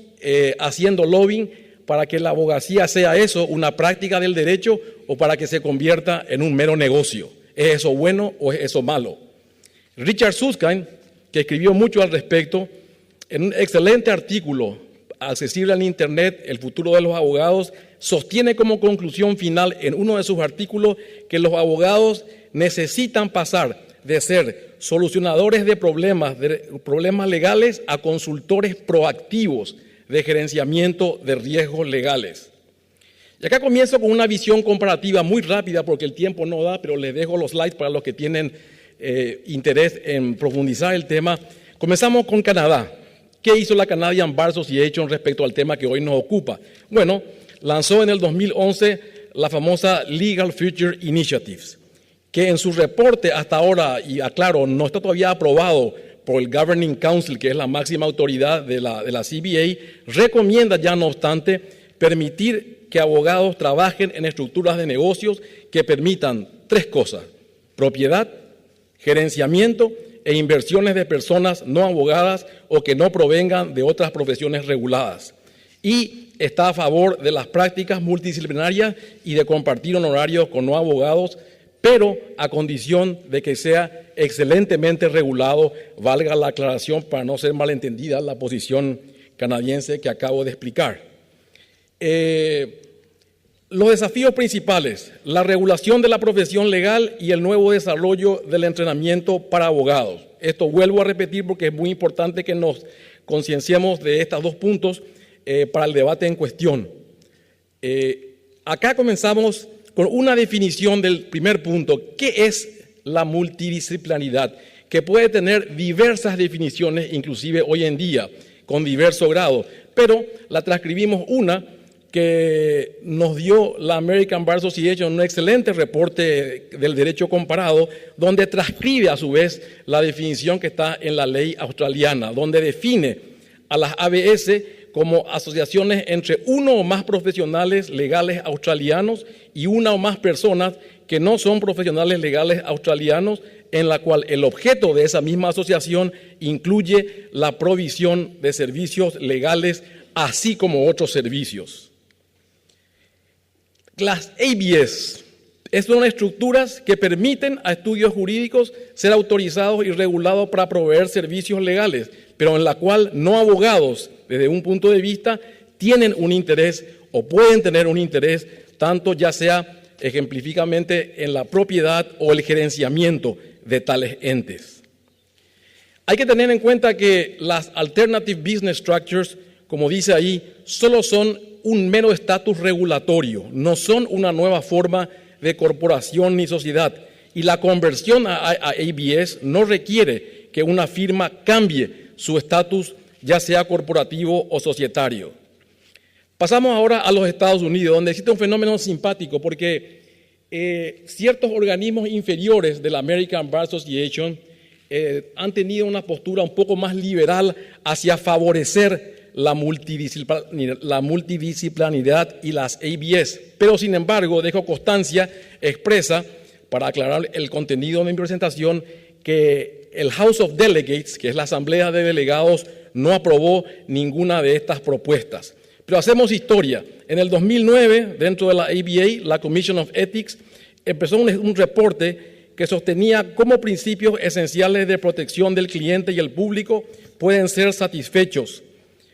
haciendo lobbying para que la abogacía sea eso, una práctica del derecho, o para que se convierta en un mero negocio. ¿Es eso bueno o es eso malo? Richard Susskind, que escribió mucho al respecto, en un excelente artículo accesible en Internet, El futuro de los abogados, sostiene como conclusión final en uno de sus artículos que los abogados necesitan pasar de ser solucionadores de problemas legales a consultores proactivos de gerenciamiento de riesgos legales. Y acá comienzo con una visión comparativa muy rápida porque el tiempo no da, pero les dejo los slides para los que tienen interés en profundizar el tema. Comenzamos con Canadá. ¿Qué hizo la Canadian Bar Association respecto al tema que hoy nos ocupa? Bueno, lanzó en el 2011 la famosa Legal Future Initiatives, que en su reporte hasta ahora, y aclaro, no está todavía aprobado por el Governing Council, que es la máxima autoridad de la CBA, recomienda ya, no obstante, permitir que abogados trabajen en estructuras de negocios que permitan tres cosas: propiedad, gerenciamiento e inversiones de personas no abogadas o que no provengan de otras profesiones reguladas. Y está a favor de las prácticas multidisciplinarias y de compartir honorarios con no abogados, pero a condición de que sea excelentemente regulado, valga la aclaración para no ser malentendida la posición canadiense que acabo de explicar. Los desafíos principales: la regulación de la profesión legal y el nuevo desarrollo del entrenamiento para abogados. Esto vuelvo a repetir porque es muy importante que nos concienciemos de estos dos puntos para el debate en cuestión. Acá comenzamos con una definición del primer punto. ¿Qué es la multidisciplinaridad? Que puede tener diversas definiciones, inclusive hoy en día, con diverso grado, pero la transcribimos una que nos dio la American Bar Association, un excelente reporte del derecho comparado, donde transcribe a su vez la definición que está en la ley australiana, donde define a las ABS como asociaciones entre uno o más profesionales legales australianos y una o más personas que no son profesionales legales australianos, en la cual el objeto de esa misma asociación incluye la provisión de servicios legales, así como otros servicios. Las ABS son estructuras que permiten a estudios jurídicos ser autorizados y regulados para proveer servicios legales, pero en la cual no abogados, desde un punto de vista, tienen un interés o pueden tener un interés, tanto ya sea ejemplificamente en la propiedad o el gerenciamiento de tales entes. Hay que tener en cuenta que las Alternative Business Structures, como dice ahí, solo son un mero estatus regulatorio, no son una nueva forma de corporación ni sociedad, y la conversión a ABS no requiere que una firma cambie su estatus, ya sea corporativo o societario. Pasamos ahora a los Estados Unidos, donde existe un fenómeno simpático, porque ciertos organismos inferiores de la American Bar Association han tenido una postura un poco más liberal hacia favorecer la multidisciplinaridad y las ABS, pero sin embargo dejo constancia expresa, para aclarar el contenido de mi presentación, que el House of Delegates, que es la Asamblea de Delegados, no aprobó ninguna de estas propuestas. Pero hacemos historia. En el 2009, dentro de la ABA, la Commission of Ethics empezó un reporte que sostenía cómo principios esenciales de protección del cliente y el público pueden ser satisfechos,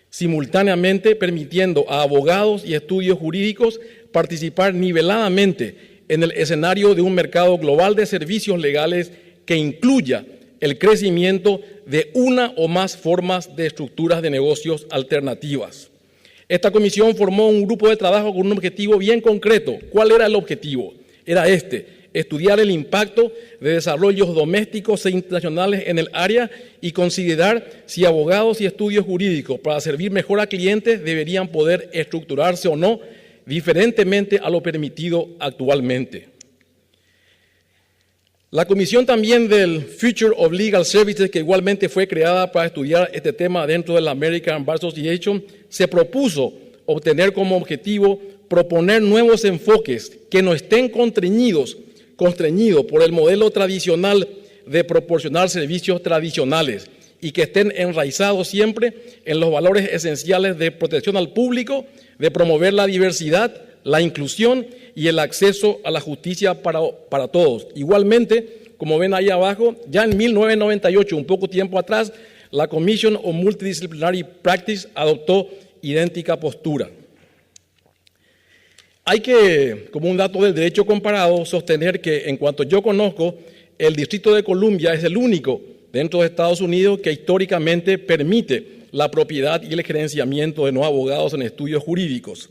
simultáneamente permitiendo a abogados y estudios jurídicos participar niveladamente en el escenario de un mercado global de servicios legales que incluya el crecimiento de una o más formas de estructuras de negocios alternativas. Esta comisión formó un grupo de trabajo con un objetivo bien concreto. ¿Cuál era el objetivo? Era estudiar el impacto de desarrollos domésticos e internacionales en el área y considerar si abogados y estudios jurídicos para servir mejor a clientes deberían poder estructurarse o no diferentemente a lo permitido actualmente. La comisión también del Future of Legal Services, que igualmente fue creada para estudiar este tema dentro de la American Bar Association, se propuso obtener como objetivo proponer nuevos enfoques que no estén constreñidos por el modelo tradicional de proporcionar servicios tradicionales y que estén enraizados siempre en los valores esenciales de protección al público, de promover la diversidad, la inclusión y el acceso a la justicia para todos. Igualmente, como ven ahí abajo, ya en 1998, un poco tiempo atrás, la Commission on Multidisciplinary Practice adoptó idéntica postura. Hay que, como un dato del derecho comparado, sostener que, en cuanto yo conozco, el Distrito de Columbia es el único dentro de Estados Unidos que históricamente permite la propiedad y el gerenciamiento de no abogados en estudios jurídicos.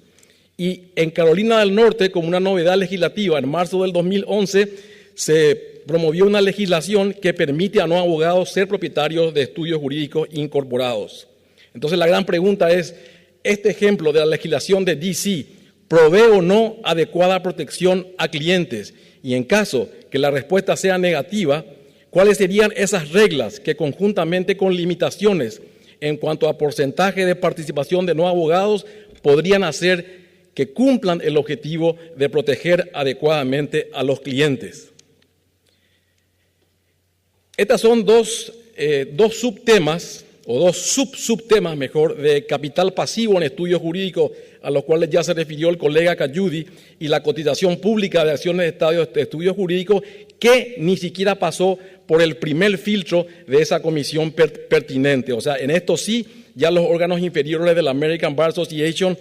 Y en Carolina del Norte, como una novedad legislativa, en marzo del 2011 se promovió una legislación que permite a no abogados ser propietarios de estudios jurídicos incorporados. Entonces la gran pregunta es, ¿este ejemplo de la legislación de D.C. provee o no adecuada protección a clientes? Y en caso que la respuesta sea negativa, ¿cuáles serían esas reglas que conjuntamente con limitaciones en cuanto a porcentaje de participación de no abogados podrían hacer que cumplan el objetivo de proteger adecuadamente a los clientes? Estas son dos subtemas, o dos subtemas mejor, de capital pasivo en estudios jurídicos, a los cuales ya se refirió el colega Cayudi, y la cotización pública de acciones de estudios jurídicos, que ni siquiera pasó por el primer filtro de esa comisión pertinente. O sea, en esto sí, ya los órganos inferiores de la American Bar Association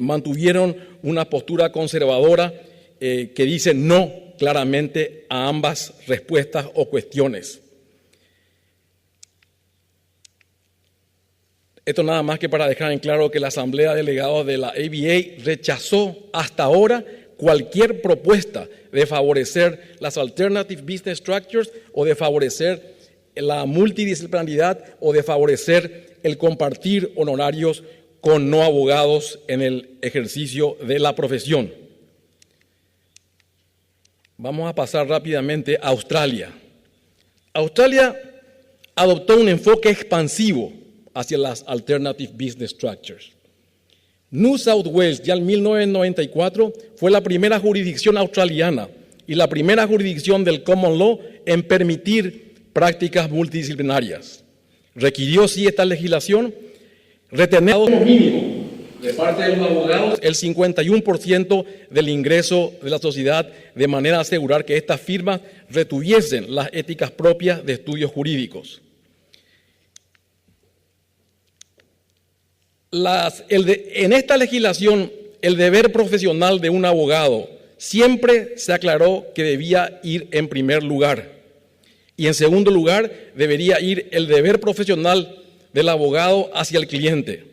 mantuvieron una postura conservadora que dice no claramente a ambas respuestas o cuestiones. Esto nada más que para dejar en claro que la Asamblea de Delegados de la ABA rechazó hasta ahora cualquier propuesta de favorecer las Alternative Business Structures o de favorecer la multidisciplinaridad o de favorecer el compartir honorarios con no abogados en el ejercicio de la profesión. Vamos a pasar rápidamente a Australia. Australia adoptó un enfoque expansivo hacia las Alternative Business Structures. New South Wales, ya en 1994, fue la primera jurisdicción australiana y la primera jurisdicción del Common Law en permitir prácticas multidisciplinarias. Requirió, sí, esta legislación retener como mínimo de parte de los abogados el 51% del ingreso de la sociedad, de manera a asegurar que estas firmas retuviesen las éticas propias de estudios jurídicos. En esta legislación, el deber profesional de un abogado siempre se aclaró que debía ir en primer lugar. Y en segundo lugar, debería ir el deber profesional del abogado hacia el cliente.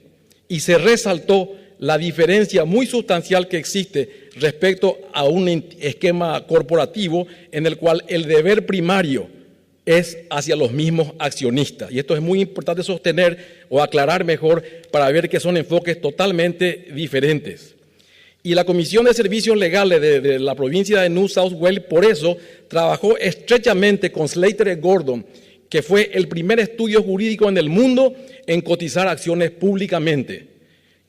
Y se resaltó la diferencia muy sustancial que existe respecto a un esquema corporativo en el cual el deber primario es hacia los mismos accionistas. Y esto es muy importante sostener o aclarar mejor para ver que son enfoques totalmente diferentes. Y la Comisión de Servicios Legales de la provincia de New South Wales, por eso, trabajó estrechamente con Slater & Gordon, que fue el primer estudio jurídico en el mundo en cotizar acciones públicamente.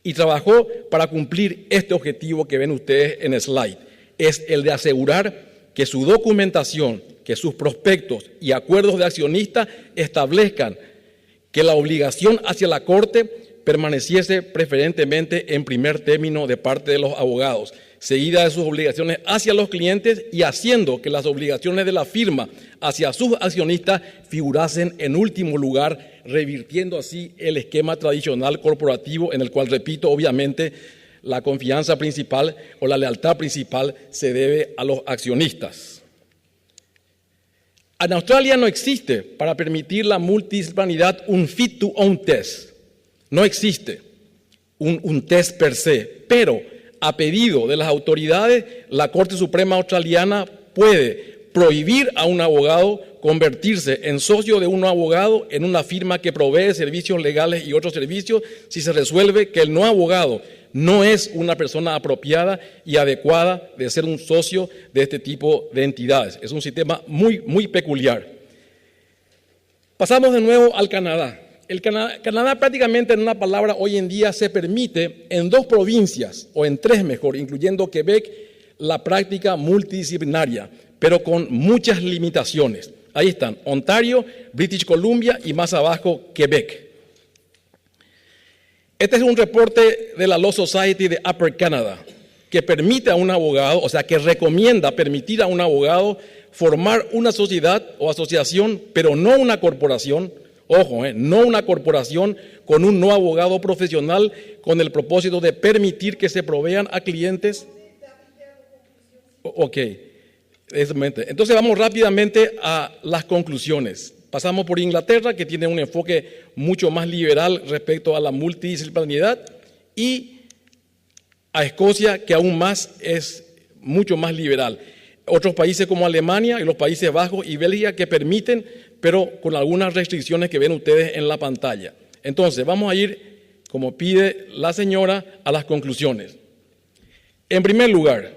Y trabajó para cumplir este objetivo que ven ustedes en el slide. Es el de asegurar que su documentación, que sus prospectos y acuerdos de accionistas establezcan que la obligación hacia la Corte permaneciese preferentemente en primer término de parte de los abogados, seguida de sus obligaciones hacia los clientes y haciendo que las obligaciones de la firma hacia sus accionistas figurasen en último lugar, revirtiendo así el esquema tradicional corporativo en el cual, repito, obviamente la confianza principal o la lealtad principal se debe a los accionistas. En Australia no existe para permitir la multidisciplinaridad un fit to own test. No existe un test per se, pero a pedido de las autoridades, la Corte Suprema Australiana puede prohibir a un abogado convertirse en socio de un abogado en una firma que provee servicios legales y otros servicios si se resuelve que el no abogado no es una persona apropiada y adecuada de ser un socio de este tipo de entidades. Es un sistema muy peculiar. Pasamos de nuevo al Canadá. El Canadá prácticamente, en una palabra, hoy en día se permite en 2 provincias, o en 3 mejor, incluyendo Quebec, la práctica multidisciplinaria, pero con muchas limitaciones. Ahí están, Ontario, British Columbia y más abajo, Quebec. Este es un reporte de la Law Society de Upper Canada, que permite a un abogado, o sea, que recomienda permitir a un abogado formar una sociedad o asociación, pero no una corporación. Ojo, no una corporación con un no abogado profesional con el propósito de permitir que se provean a clientes. Ok, entonces vamos rápidamente a las conclusiones. Pasamos por Inglaterra, que tiene un enfoque mucho más liberal respecto a la multidisciplinariedad, y a Escocia, que aún más es mucho más liberal. Otros países como Alemania y los Países Bajos y Bélgica que permiten, pero con algunas restricciones que ven ustedes en la pantalla. Entonces, vamos a ir, como pide la señora, a las conclusiones. En primer lugar,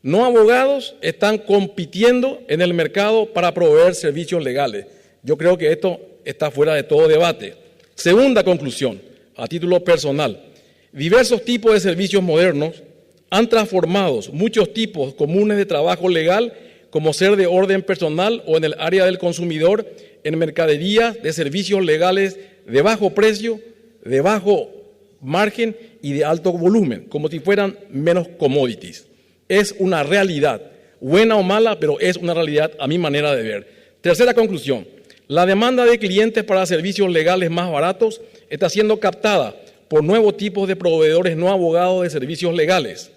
no abogados están compitiendo en el mercado para proveer servicios legales. Yo creo que esto está fuera de todo debate. Segunda conclusión, a título personal, diversos tipos de servicios modernos han transformado muchos tipos comunes de trabajo legal, como ser de orden personal o en el área del consumidor, en mercaderías de servicios legales de bajo precio, de bajo margen y de alto volumen, como si fueran menos commodities. Es una realidad, buena o mala, pero es una realidad a mi manera de ver. Tercera conclusión, la demanda de clientes para servicios legales más baratos está siendo captada por nuevos tipos de proveedores no abogados de servicios legales.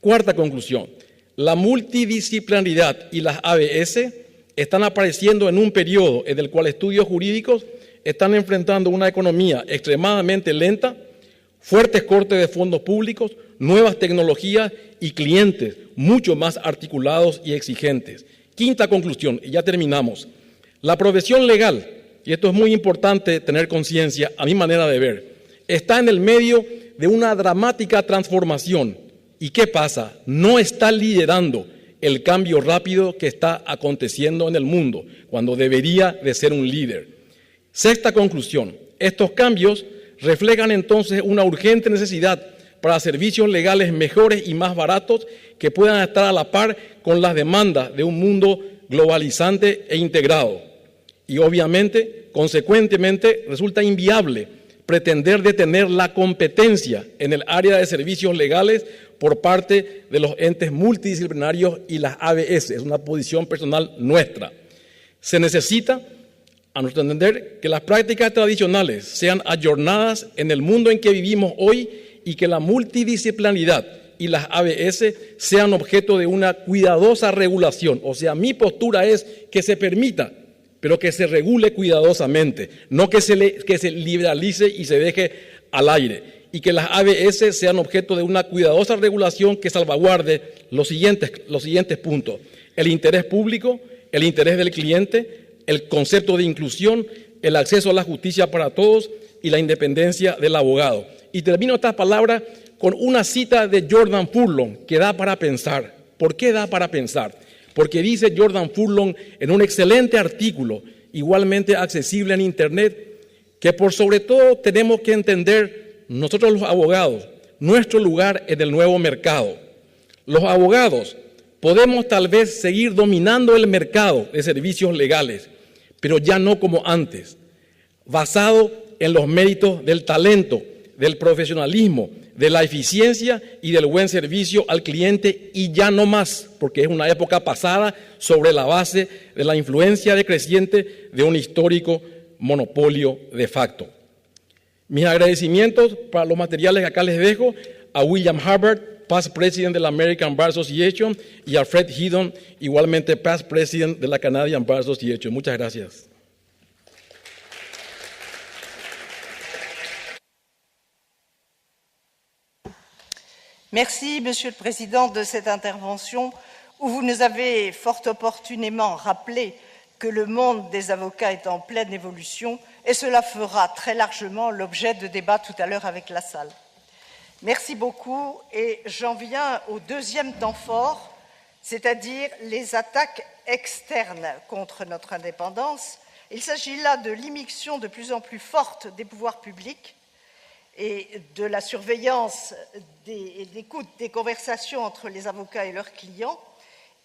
Cuarta conclusión, la multidisciplinaridad y las ABS están apareciendo en un periodo en el cual estudios jurídicos están enfrentando una economía extremadamente lenta, fuertes cortes de fondos públicos, nuevas tecnologías y clientes mucho más articulados y exigentes. Quinta conclusión, y ya terminamos, la profesión legal, y esto es muy importante tener conciencia a mi manera de ver, está en el medio de una dramática transformación. ¿Y qué pasa? No está liderando el cambio rápido que está aconteciendo en el mundo, cuando debería de ser un líder. Sexta conclusión, estos cambios reflejan entonces una urgente necesidad para servicios legales mejores y más baratos que puedan estar a la par con las demandas de un mundo globalizante e integrado. Y obviamente, consecuentemente, resulta inviable pretender detener la competencia en el área de servicios legales por parte de los entes multidisciplinarios y las ABS. Es una posición personal nuestra. Se necesita, a nuestro entender, que las prácticas tradicionales sean ayornadas en el mundo en que vivimos hoy y que la multidisciplinaridad y las ABS sean objeto de una cuidadosa regulación. O sea, mi postura es que se permita, pero que se regule cuidadosamente, no que se liberalice y se deje al aire, y que las ABS sean objeto de una cuidadosa regulación que salvaguarde los siguientes puntos: el interés público, el interés del cliente, el concepto de inclusión, el acceso a la justicia para todos y la independencia del abogado. Y termino estas palabras con una cita de Jordan Furlong que da para pensar. ¿Por qué da para pensar? Porque dice Jordan Furlong en un excelente artículo, igualmente accesible en Internet, que por sobre todo tenemos que entender nosotros los abogados nuestro lugar en el nuevo mercado. Los abogados podemos tal vez seguir dominando el mercado de servicios legales, pero ya no como antes, basado en los méritos del talento, del profesionalismo, de la eficiencia y del buen servicio al cliente, y ya no más, porque es una época pasada, sobre la base de la influencia decreciente de un histórico monopolio de facto. Mis agradecimientos para los materiales que acá les dejo a William Hubbard, Past President de la American Bar Association, y a Fred Headon, igualmente Past President de la Canadian Bar Association. Muchas gracias. Merci, Monsieur le Président, de cette intervention où vous nous avez fort opportunément rappelé que le monde des avocats est en pleine évolution, et cela fera très largement l'objet de débats tout à l'heure avec la salle. Merci beaucoup et j'en viens au deuxième temps fort, c'est-à-dire les attaques externes contre notre indépendance. Il s'agit là de l'immixtion de plus en plus forte des pouvoirs publics et de la surveillance d'écoute des conversations entre les avocats et leurs clients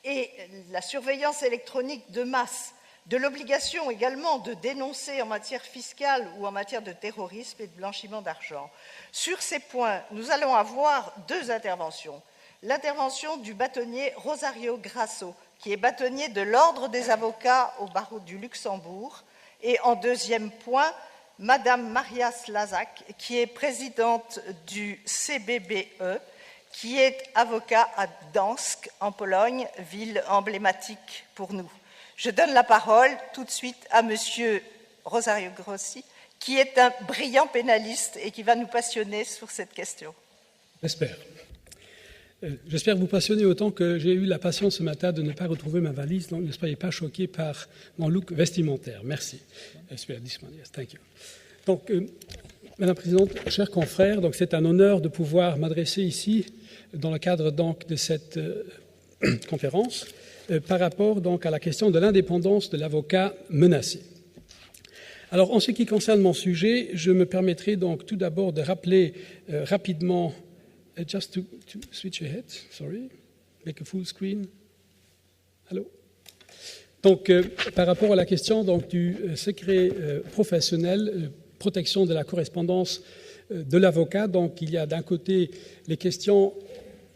et la surveillance électronique de masse, de l'obligation également de dénoncer en matière fiscale ou en matière de terrorisme et de blanchiment d'argent. Sur ces points, nous allons avoir deux interventions. L'intervention du bâtonnier Rosario Grasso, qui est bâtonnier de l'Ordre des avocats au barreau du Luxembourg, et en deuxième point, Madame Maria Slazak, qui est présidente du CBBE, qui est avocat à Gdańsk, en Pologne, ville emblématique pour nous. Je donne la parole tout de suite à Monsieur Rosario Grossi, qui est un brillant pénaliste et qui va nous passionner sur cette question. J'espère. J'espère vous passionner autant que j'ai eu la patience ce matin de ne pas retrouver ma valise, donc ne soyez pas choqués par mon look vestimentaire. Merci. Thank you. Donc, Madame la Présidente, chers confrères, donc c'est un honneur de pouvoir m'adresser ici, dans le cadre donc de cette conférence, par rapport donc à la question de l'indépendance de l'avocat menacé. Alors, en ce qui concerne mon sujet, je me permettrai donc tout d'abord de rappeler rapidement. Just to switch ahead, sorry, make a full screen. Hello. Donc, par rapport à la question donc, du secret professionnel, protection de la correspondance de l'avocat, donc il y a d'un côté les questions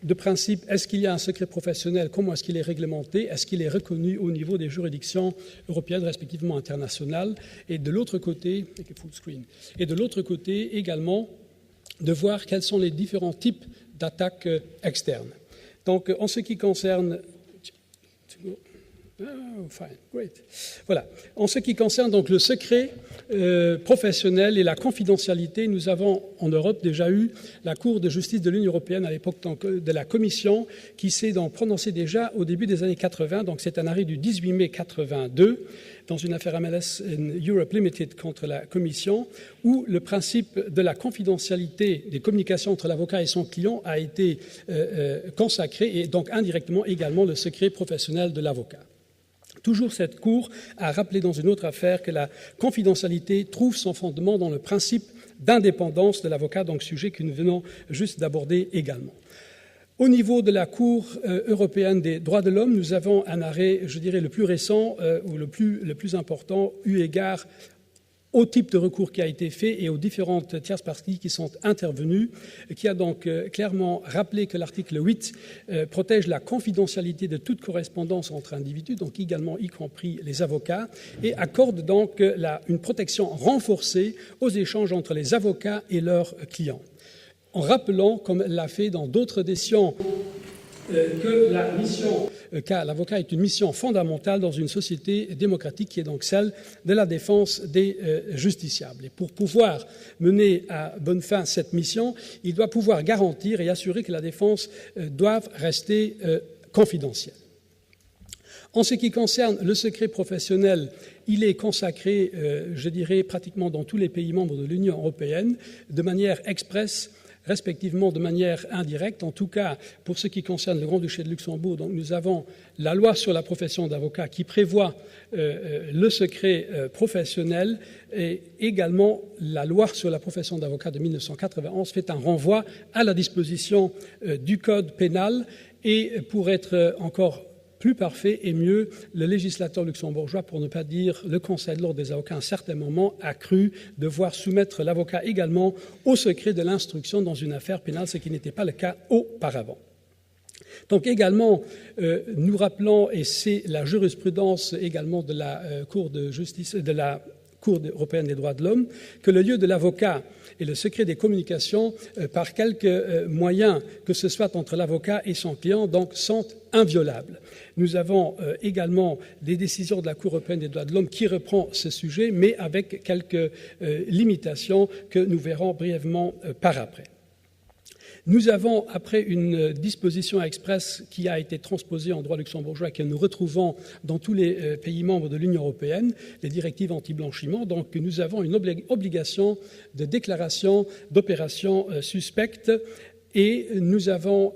de principe, est-ce qu'il y a un secret professionnel, comment est-ce qu'il est réglementé, est-ce qu'il est reconnu au niveau des juridictions européennes, respectivement internationales, et de l'autre côté, make a full screen, et de l'autre côté également, de voir quels sont les différents types d'attaques externes. Donc, en ce qui concerne... Voilà. En ce qui concerne donc le secret professionnel et la confidentialité, nous avons en Europe déjà eu la Cour de justice de l'Union européenne à l'époque de la Commission qui s'est donc prononcée déjà au début des années 80. Donc c'est un arrêt du 18 mai 82 dans une affaire MLS Europe Limited contre la Commission où le principe de la confidentialité des communications entre l'avocat et son client a été consacré et donc indirectement également le secret professionnel de l'avocat. Toujours cette Cour a rappelé dans une autre affaire que la confidentialité trouve son fondement dans le principe d'indépendance de l'avocat, donc sujet que nous venons juste d'aborder également. Au niveau de la Cour européenne des droits de l'homme, nous avons un arrêt, je dirais, le plus récent ou le plus important, eu égard au type de recours qui a été fait et aux différentes tierces parties qui sont intervenues, qui a donc clairement rappelé que l'article 8 protège la confidentialité de toute correspondance entre individus, donc également y compris les avocats, et accorde donc une protection renforcée aux échanges entre les avocats et leurs clients. En rappelant, comme l'a fait dans d'autres décisions, que car l'avocat est une mission fondamentale dans une société démocratique qui est donc celle de la défense des justiciables. Et pour pouvoir mener à bonne fin cette mission, il doit pouvoir garantir et assurer que la défense doive rester confidentielle. En ce qui concerne le secret professionnel, il est consacré, je dirais, pratiquement dans tous les pays membres de l'Union européenne, de manière expresse, respectivement de manière indirecte. En tout cas, pour ce qui concerne le Grand-Duché de Luxembourg, donc nous avons la loi sur la profession d'avocat qui prévoit le secret professionnel et également la loi sur la profession d'avocat de 1991 fait un renvoi à la disposition du Code pénal et pour être encore plus parfait et mieux, le législateur luxembourgeois, pour ne pas dire le Conseil de l'ordre des avocats, à un certain moment, a cru devoir soumettre l'avocat également au secret de l'instruction dans une affaire pénale, ce qui n'était pas le cas auparavant. Donc également, nous rappelons, et c'est la jurisprudence également de la Cour de justice, de la Cour européenne des droits de l'homme, que le lieu de l'avocat et le secret des communications, par quelque moyen que ce soit entre l'avocat et son client, donc sont inviolables. Nous avons également des décisions de la Cour européenne des droits de l'homme qui reprend ce sujet, mais avec quelques limitations que nous verrons brièvement par après. Nous avons, après une disposition express qui a été transposée en droit luxembourgeois, que nous retrouvons dans tous les pays membres de l'Union européenne, les directives anti-blanchiment, donc nous avons une obligation de déclaration d'opérations suspectes, et nous avons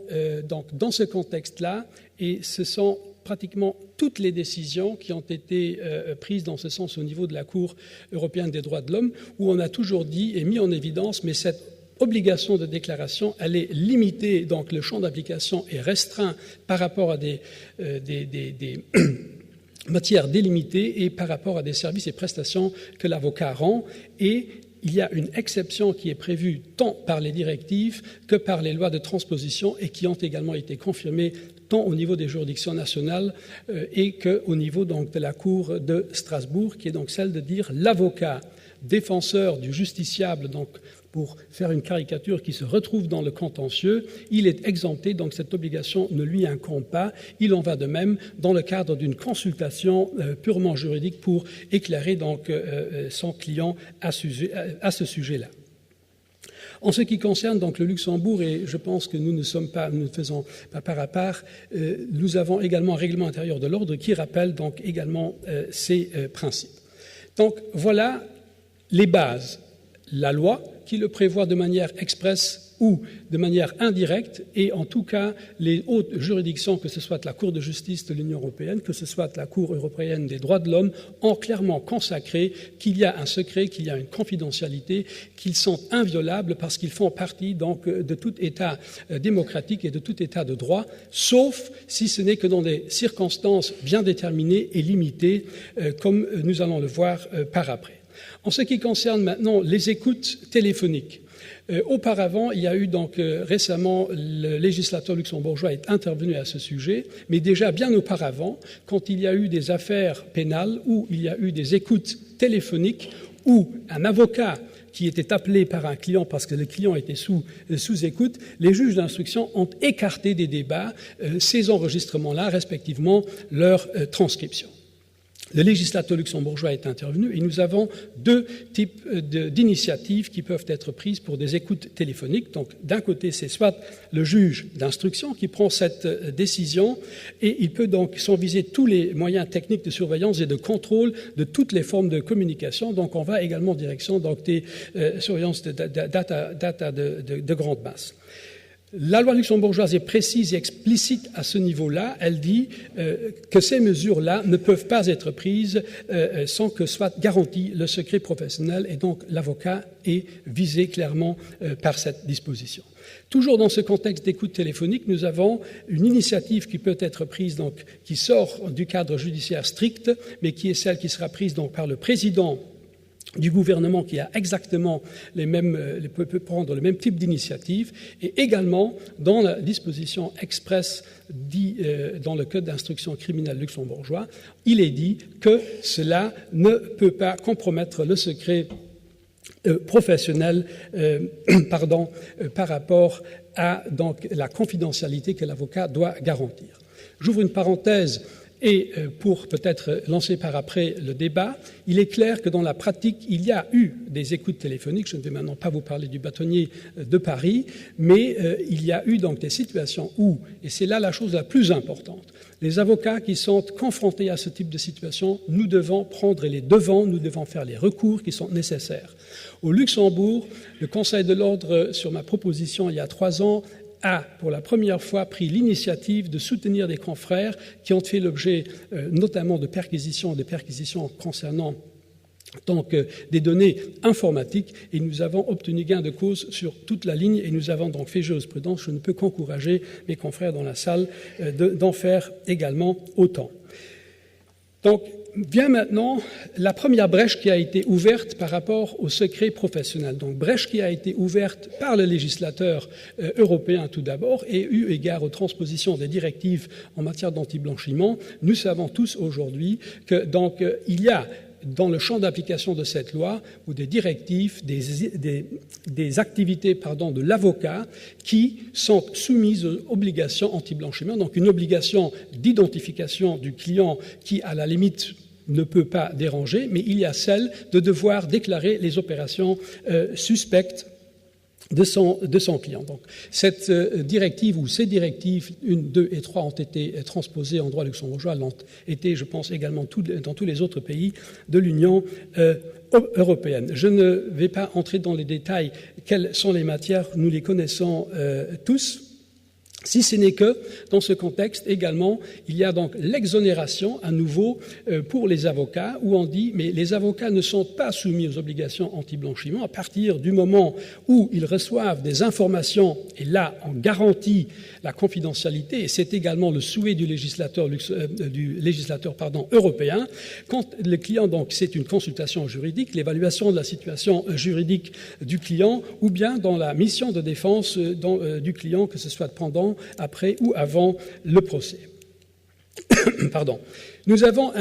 donc dans ce contexte-là, et ce sont pratiquement toutes les décisions qui ont été prises dans ce sens au niveau de la Cour européenne des droits de l'homme, où on a toujours dit et mis en évidence, mais cette obligation de déclaration, elle est limitée, donc le champ d'application est restreint par rapport à des matières délimitées et par rapport à des services et prestations que l'avocat rend, et il y a une exception qui est prévue tant par les directives que par les lois de transposition et qui ont également été confirmées tant au niveau des juridictions nationales et qu'au niveau donc, de la Cour de Strasbourg, qui est donc celle de dire l'avocat défenseur du justiciable, donc pour faire une caricature qui se retrouve dans le contentieux, il est exempté, donc cette obligation ne lui incombe pas. Il en va de même dans le cadre d'une consultation purement juridique pour éclairer donc son client à ce sujet-là. En ce qui concerne donc le Luxembourg, et je pense que nous ne faisons pas part à part, nous avons également un règlement intérieur de l'ordre qui rappelle donc également ces principes. Donc voilà les bases. La loi qui le prévoit de manière expresse ou de manière indirecte, et en tout cas les hautes juridictions, que ce soit la Cour de justice de l'Union européenne, que ce soit la Cour européenne des droits de l'homme, ont clairement consacré qu'il y a un secret, qu'il y a une confidentialité, qu'ils sont inviolables parce qu'ils font partie donc de tout État démocratique et de tout État de droit, sauf si ce n'est que dans des circonstances bien déterminées et limitées, comme nous allons le voir par après. En ce qui concerne maintenant les écoutes téléphoniques, auparavant, il y a eu donc récemment, le législateur luxembourgeois est intervenu à ce sujet, mais déjà bien auparavant, quand il y a eu des affaires pénales où il y a eu des écoutes téléphoniques, où un avocat qui était appelé par un client parce que le client était sous écoute, les juges d'instruction ont écarté des débats ces enregistrements-là, respectivement leur transcription. Le législateur luxembourgeois est intervenu et nous avons deux types d'initiatives qui peuvent être prises pour des écoutes téléphoniques. Donc, d'un côté, c'est soit le juge d'instruction qui prend cette décision et il peut donc sans viser tous les moyens techniques de surveillance et de contrôle de toutes les formes de communication. Donc, on va également en direction donc, des surveillances de data de grande masse. La loi luxembourgeoise est précise et explicite à ce niveau-là. Elle dit que ces mesures-là ne peuvent pas être prises sans que soit garanti le secret professionnel et donc l'avocat est visé clairement par cette disposition. Toujours dans ce contexte d'écoute téléphonique, nous avons une initiative qui peut être prise, donc, qui sort du cadre judiciaire strict, mais qui est celle qui sera prise donc, par le président du gouvernement qui a exactement peut prendre le même type d'initiative, et également dans la disposition expresse dit dans le code d'instruction criminelle luxembourgeois, il est dit que cela ne peut pas compromettre le secret professionnel par rapport à donc, la confidentialité que l'avocat doit garantir. J'ouvre une parenthèse. Et pour peut-être lancer par après le débat, il est clair que dans la pratique, il y a eu des écoutes téléphoniques. Je ne vais maintenant pas vous parler du bâtonnier de Paris, mais il y a eu donc des situations où, et c'est là la chose la plus importante, les avocats qui sont confrontés à ce type de situation, nous devons prendre les devants, nous devons faire les recours qui sont nécessaires. Au Luxembourg, le Conseil de l'ordre, sur ma proposition il y a 3 ans, a, pour la première fois, pris l'initiative de soutenir des confrères qui ont fait l'objet notamment de perquisitions concernant donc, des données informatiques, et nous avons obtenu gain de cause sur toute la ligne, et nous avons donc fait jurisprudence. Je ne peux qu'encourager mes confrères dans la salle d'en faire également autant. Donc, vient maintenant la première brèche qui a été ouverte par rapport au secret professionnel. Donc, brèche qui a été ouverte par le législateur européen tout d'abord, et eu égard aux transpositions des directives en matière d'anti-blanchiment. Nous savons tous aujourd'hui que donc il y a dans le champ d'application de cette loi ou des directives, des activités de l'avocat qui sont soumises aux obligations anti-blanchiment, donc une obligation d'identification du client qui, à la limite, ne peut pas déranger, mais il y a celle de devoir déclarer les opérations suspectes de son client. Donc, cette directive ou ces directives 1, 2 et 3 ont été transposées en droit luxembourgeois, l'ont été, je pense, également dans tous les autres pays de l'Union européenne. Je ne vais pas entrer dans les détails. Quelles sont les matières? Nous les connaissons tous. Si ce n'est que, dans ce contexte également, il y a donc l'exonération à nouveau pour les avocats, où on dit mais les avocats ne sont pas soumis aux obligations anti-blanchiment à partir du moment où ils reçoivent des informations, et là on garantit la confidentialité, et c'est également le souhait du législateur européen. Quand le client, donc c'est une consultation juridique, l'évaluation de la situation juridique du client, ou bien dans la mission de défense du client, que ce soit pendant, après ou avant le procès. Pardon. Nous avons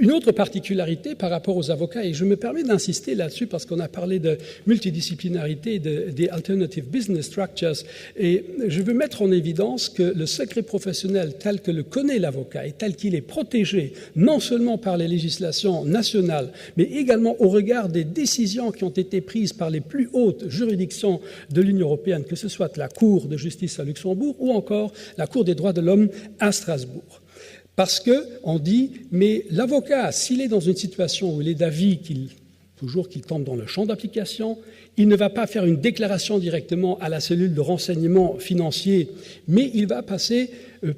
une autre particularité par rapport aux avocats, et je me permets d'insister là-dessus parce qu'on a parlé de multidisciplinarité, des alternative business structures, et je veux mettre en évidence que le secret professionnel tel que le connaît l'avocat et tel qu'il est protégé non seulement par les législations nationales, mais également au regard des décisions qui ont été prises par les plus hautes juridictions de l'Union européenne, que ce soit la Cour de justice à Luxembourg ou encore la Cour des droits de l'homme à Strasbourg. Parce qu'on dit, mais l'avocat, s'il est dans une situation où il est d'avis qu'il tombe dans le champ d'application, il ne va pas faire une déclaration directement à la cellule de renseignement financier, mais il va passer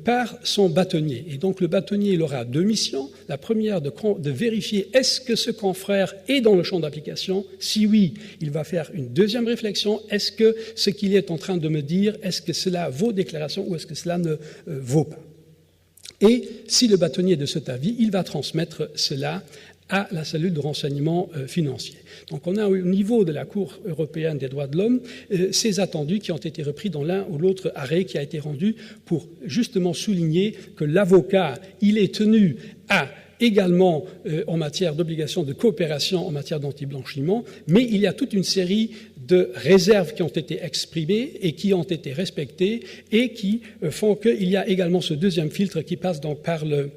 par son bâtonnier. Et donc le bâtonnier, il aura 2 missions. La première, de vérifier est-ce que ce confrère est dans le champ d'application. Si oui, il va faire une deuxième réflexion. Est-ce que ce qu'il est en train de me dire, est-ce que cela vaut déclaration ou est-ce que cela ne vaut pas? Et si le bâtonnier est de cet avis, il va transmettre cela à la cellule de renseignement financier. Donc on a au niveau de la Cour européenne des droits de l'homme ces attendus qui ont été repris dans l'un ou l'autre arrêt qui a été rendu pour justement souligner que l'avocat, il est tenu à également en matière d'obligation de coopération en matière d'anti-blanchiment, mais il y a toute une série de réserves qui ont été exprimées et qui ont été respectées et qui font qu'il y a également ce deuxième filtre qui passe donc par le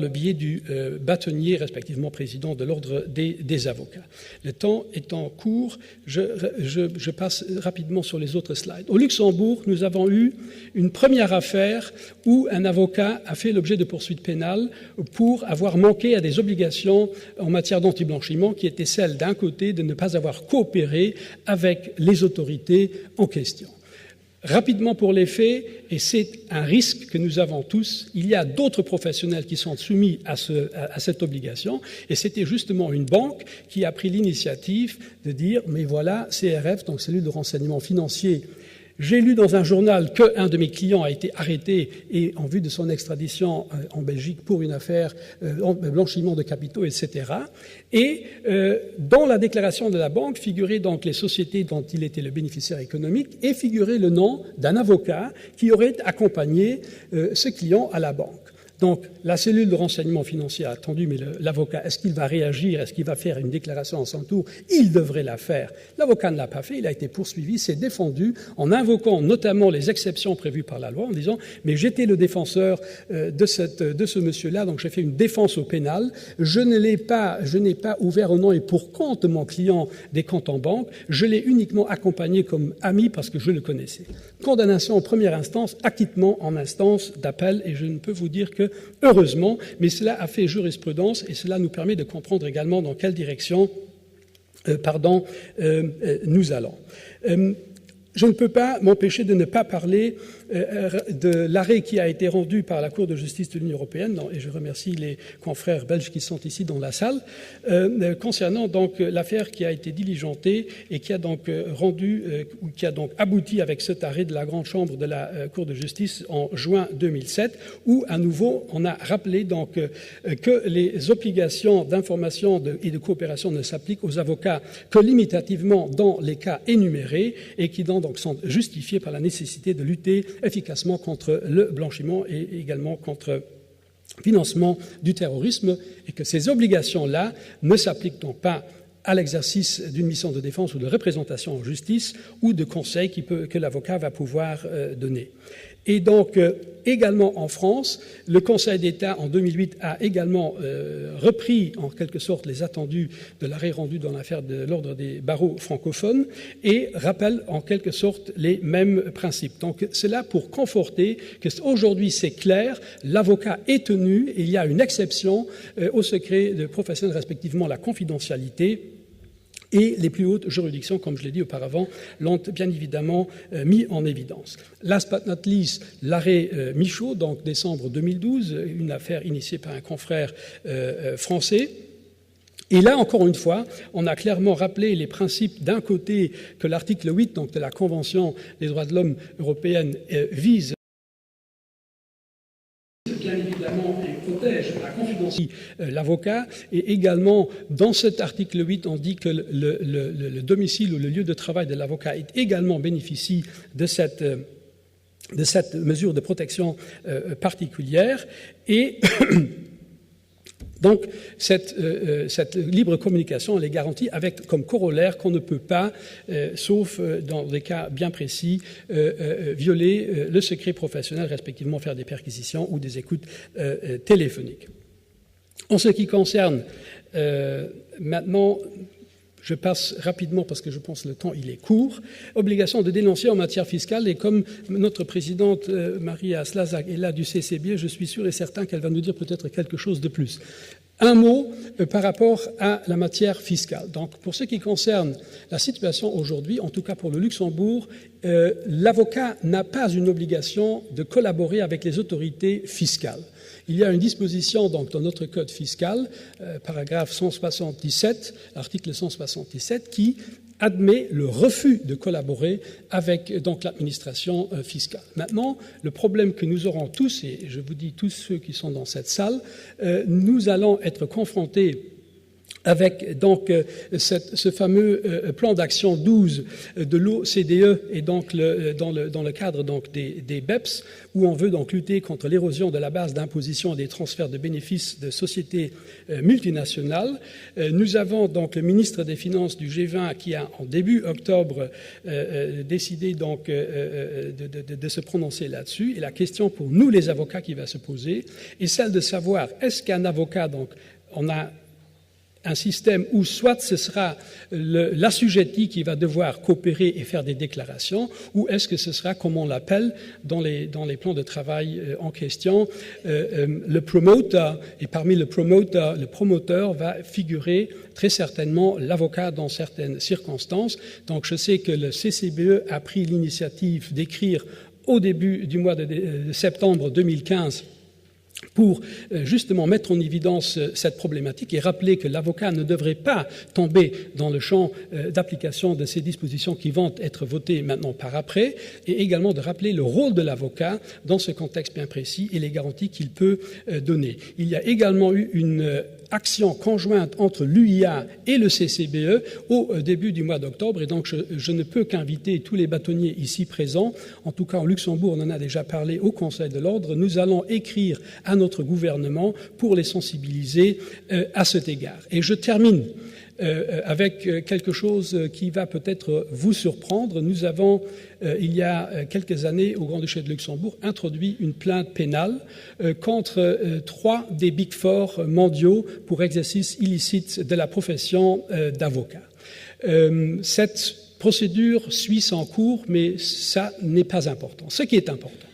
biais du bâtonnier, respectivement président de l'ordre des avocats. Le temps étant court, je passe rapidement sur les autres slides. Au Luxembourg, nous avons eu une première affaire où un avocat a fait l'objet de poursuites pénales pour avoir manqué à des obligations en matière d'anti-blanchiment qui étaient celles, d'un côté, de ne pas avoir coopéré avec les autorités en question. Rapidement pour les faits, et c'est un risque que nous avons tous, il y a d'autres professionnels qui sont soumis à cette obligation, et c'était justement une banque qui a pris l'initiative de dire « mais voilà, CRF, donc cellule de renseignement financier ». J'ai lu dans un journal qu'un de mes clients a été arrêté et en vue de son extradition en Belgique pour une affaire blanchiment de capitaux, etc. Et dans la déclaration de la banque figuraient donc les sociétés dont il était le bénéficiaire économique et figurait le nom d'un avocat qui aurait accompagné ce client à la banque. Donc, la cellule de renseignement financier a attendu, mais l'avocat, est-ce qu'il va réagir? Est-ce qu'il va faire une déclaration à son tour? Il devrait la faire. L'avocat ne l'a pas fait, il a été poursuivi, s'est défendu en invoquant notamment les exceptions prévues par la loi, en disant « mais j'étais le défenseur de ce monsieur-là, donc j'ai fait une défense au pénal, je n'ai pas ouvert au nom et pour compte de mon client des comptes en banque, je l'ai uniquement accompagné comme ami parce que je le connaissais. » Condamnation en première instance, acquittement en instance d'appel, et je ne peux vous dire que heureusement, mais cela a fait jurisprudence et cela nous permet de comprendre également dans quelle direction nous allons. Je ne peux pas m'empêcher de ne pas parler de l'arrêt qui a été rendu par la Cour de justice de l'Union européenne, et je remercie les confrères belges qui sont ici dans la salle, concernant donc l'affaire qui a été diligentée et qui a donc abouti avec cet arrêt de la Grande Chambre de la Cour de justice en juin 2007, où à nouveau on a rappelé donc que les obligations d'information et de coopération ne s'appliquent aux avocats que limitativement dans les cas énumérés et qui donc sont justifiés par la nécessité de lutter efficacement contre le blanchiment et également contre le financement du terrorisme, et que ces obligations-là ne s'appliquent donc pas à l'exercice d'une mission de défense ou de représentation en justice ou de conseil que l'avocat va pouvoir donner. Et donc, également en France, le Conseil d'État, en 2008, a également repris, en quelque sorte, les attendus de l'arrêt rendu dans l'affaire de l'Ordre des barreaux francophones et rappelle, en quelque sorte, les mêmes principes. Donc, c'est là pour conforter qu'aujourd'hui, c'est clair, l'avocat est tenu, et il y a une exception au secret professionnel, respectivement la confidentialité, et les plus hautes juridictions, comme je l'ai dit auparavant, l'ont bien évidemment mis en évidence. Last but not least, l'arrêt Michaud, donc décembre 2012, une affaire initiée par un confrère français. Et là, encore une fois, on a clairement rappelé les principes d'un côté que l'article 8 donc, de la Convention des droits de l'homme européenne vise bien évidemment et protège la confidentialité l'avocat, et également dans cet article 8 on dit que le domicile ou le lieu de travail de l'avocat est également bénéficie de cette mesure de protection particulière, et donc, cette libre communication, elle est garantie avec comme corollaire qu'on ne peut pas, sauf dans des cas bien précis, violer le secret professionnel, respectivement faire des perquisitions ou des écoutes téléphoniques. En ce qui concerne maintenant, je passe rapidement parce que je pense que le temps il est court. Obligation de dénoncer en matière fiscale, et comme notre présidente Maria Slazak est là du CCB, je suis sûr et certain qu'elle va nous dire peut-être quelque chose de plus. Un mot par rapport à la matière fiscale. Donc, pour ce qui concerne la situation aujourd'hui, en tout cas pour le Luxembourg, l'avocat n'a pas une obligation de collaborer avec les autorités fiscales. Il y a une disposition donc, dans notre code fiscal, paragraphe 177, article 177, qui admet le refus de collaborer avec donc, l'administration fiscale. Maintenant, le problème que nous aurons tous, et je vous dis tous ceux qui sont dans cette salle, nous allons être confrontés avec donc ce fameux plan d'action 12 de l'OCDE, et donc dans le cadre donc des BEPS, où on veut donc lutter contre l'érosion de la base d'imposition et des transferts de bénéfices de sociétés multinationales. Nous avons donc le ministre des Finances du G20 qui a en début octobre décidé donc de se prononcer là-dessus, et la question pour nous les avocats qui va se poser est celle de savoir est-ce qu'un avocat, donc on a un système où soit ce sera l'assujetti qui va devoir coopérer et faire des déclarations, ou est-ce que ce sera, comme on l'appelle dans les plans de travail en question, le promoter, et parmi le promoteur va figurer très certainement l'avocat dans certaines circonstances. Donc je sais que le CCBE a pris l'initiative d'écrire au début du mois de septembre 2015 pour justement mettre en évidence cette problématique et rappeler que l'avocat ne devrait pas tomber dans le champ d'application de ces dispositions qui vont être votées maintenant par après, et également de rappeler le rôle de l'avocat dans ce contexte bien précis et les garanties qu'il peut donner. Il y a également eu une action conjointe entre l'UIA et le CCBE au début du mois d'octobre, et donc je ne peux qu'inviter tous les bâtonniers ici présents, en tout cas au Luxembourg on en a déjà parlé au Conseil de l'Ordre, nous allons écrire à notre gouvernement pour les sensibiliser à cet égard. Et je termine avec quelque chose qui va peut-être vous surprendre. Nous avons, il y a quelques années, au Grand-Duché de Luxembourg, introduit une plainte pénale contre 3 des Big Four mondiaux pour exercice illicite de la profession d'avocat. Cette procédure suit son cours, mais ça n'est pas important. Ce qui est important,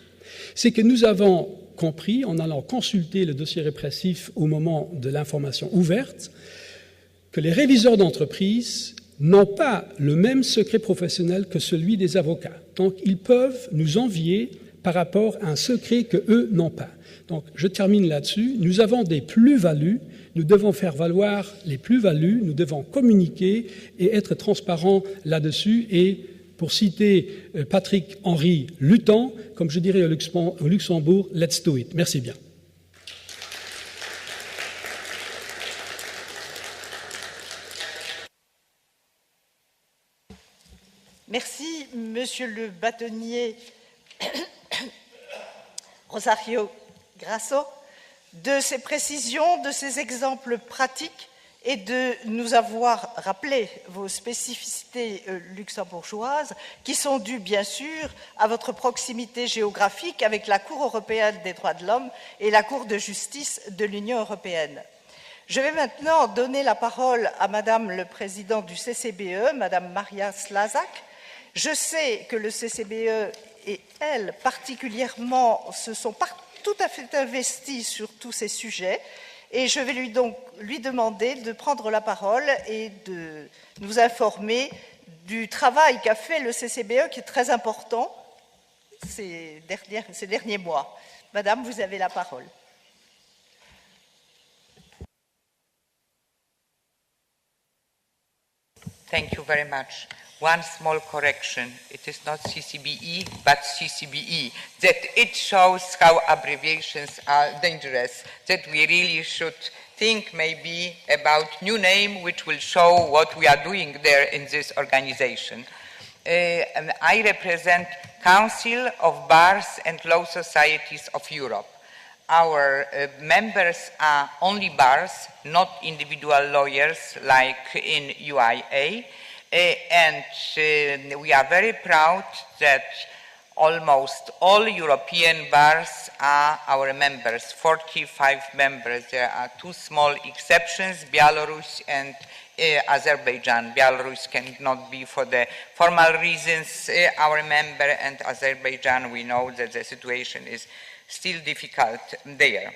c'est que nous avons compris, en allant consulter le dossier répressif au moment de l'information ouverte, que les réviseurs d'entreprise n'ont pas le même secret professionnel que celui des avocats. Donc, ils peuvent nous envier par rapport à un secret qu'eux n'ont pas. Donc, je termine là-dessus. Nous avons des plus-values. Nous devons faire valoir les plus-values. Nous devons communiquer et être transparents là-dessus. Et pour citer Patrick-Henri Lutan, comme je dirais au Luxembourg, let's do it. Merci bien. Merci, Monsieur le bâtonnier Rosario Grasso, de ces précisions, de ces exemples pratiques et de nous avoir rappelé vos spécificités luxembourgeoises qui sont dues bien sûr à votre proximité géographique avec la Cour européenne des droits de l'homme et la Cour de justice de l'Union européenne. Je vais maintenant donner la parole à Madame le Président du CCBE, Madame Maria Slazak. Je sais que le CCBE et elle particulièrement se sont tout à fait investis sur tous ces sujets et je vais lui demander de prendre la parole et de nous informer du travail qu'a fait le CCBE qui est très important ces derniers mois. Madame, vous avez la parole. Thank you very much. One small correction. It is not CCBE, but CCBE. That it shows how abbreviations are dangerous, that we really should think maybe about new name which will show what we are doing there in this organization. And I represent Council of Bars and Law Societies of Europe. Our members are only bars, not individual lawyers like in UIA. And we are very proud that almost all European bars are our members, 45 members. There are two small exceptions, Belarus and Azerbaijan. Belarus cannot be for the formal reasons our member, and Azerbaijan, we know that the situation is still difficult there.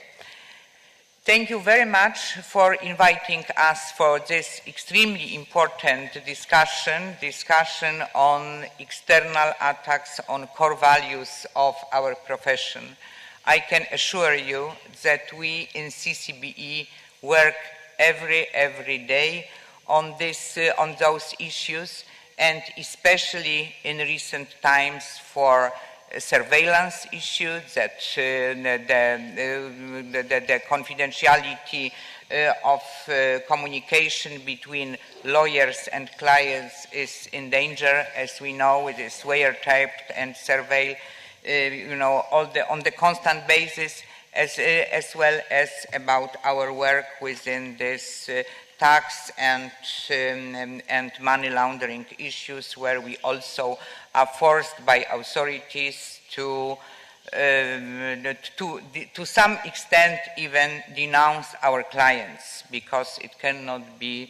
Thank you very much for inviting us for this extremely important discussion on external attacks on core values of our profession. I can assure you that we in CCBE work every day on those issues, and especially in recent times for surveillance issues, that the confidentiality of communication between lawyers and clients is in danger. As we know, it is wiretapped and surveilled, on the constant basis, as well as about our work within this tax and money laundering issues, where we also are forced by authorities to some extent even denounce our clients, because it cannot be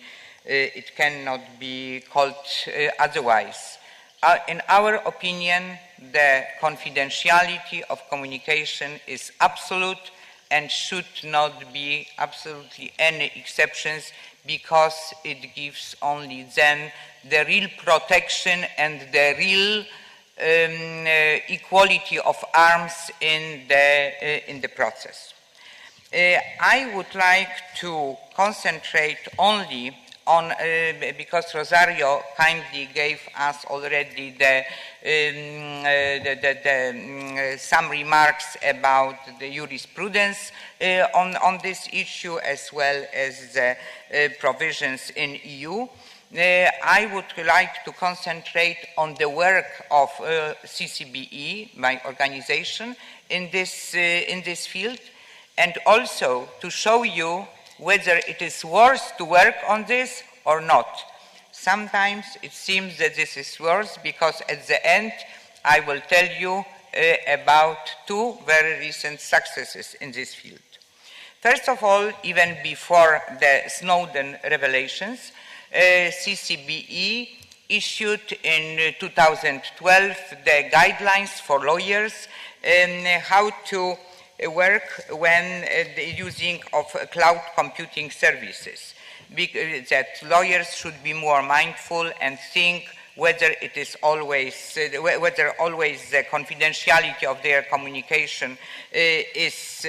called otherwise. In our opinion, the confidentiality of communication is absolute and should not be absolutely any exceptions, because it gives only then the real protection and the real equality of arms in the process. I would like to concentrate only on, because Rosario kindly gave us already some remarks about the jurisprudence on this issue, as well as the provisions in EU. I would like to concentrate on the work of CCBE, my organization, in this field, and also to show you whether it is worth to work on this or not. Sometimes it seems that this is worse, because at the end I will tell you about two very recent successes in this field. First of all, even before the Snowden revelations, CCBE issued in 2012 the guidelines for lawyers how to work when the using of cloud computing services. That lawyers should be more mindful and think whether it is always the confidentiality of their communication is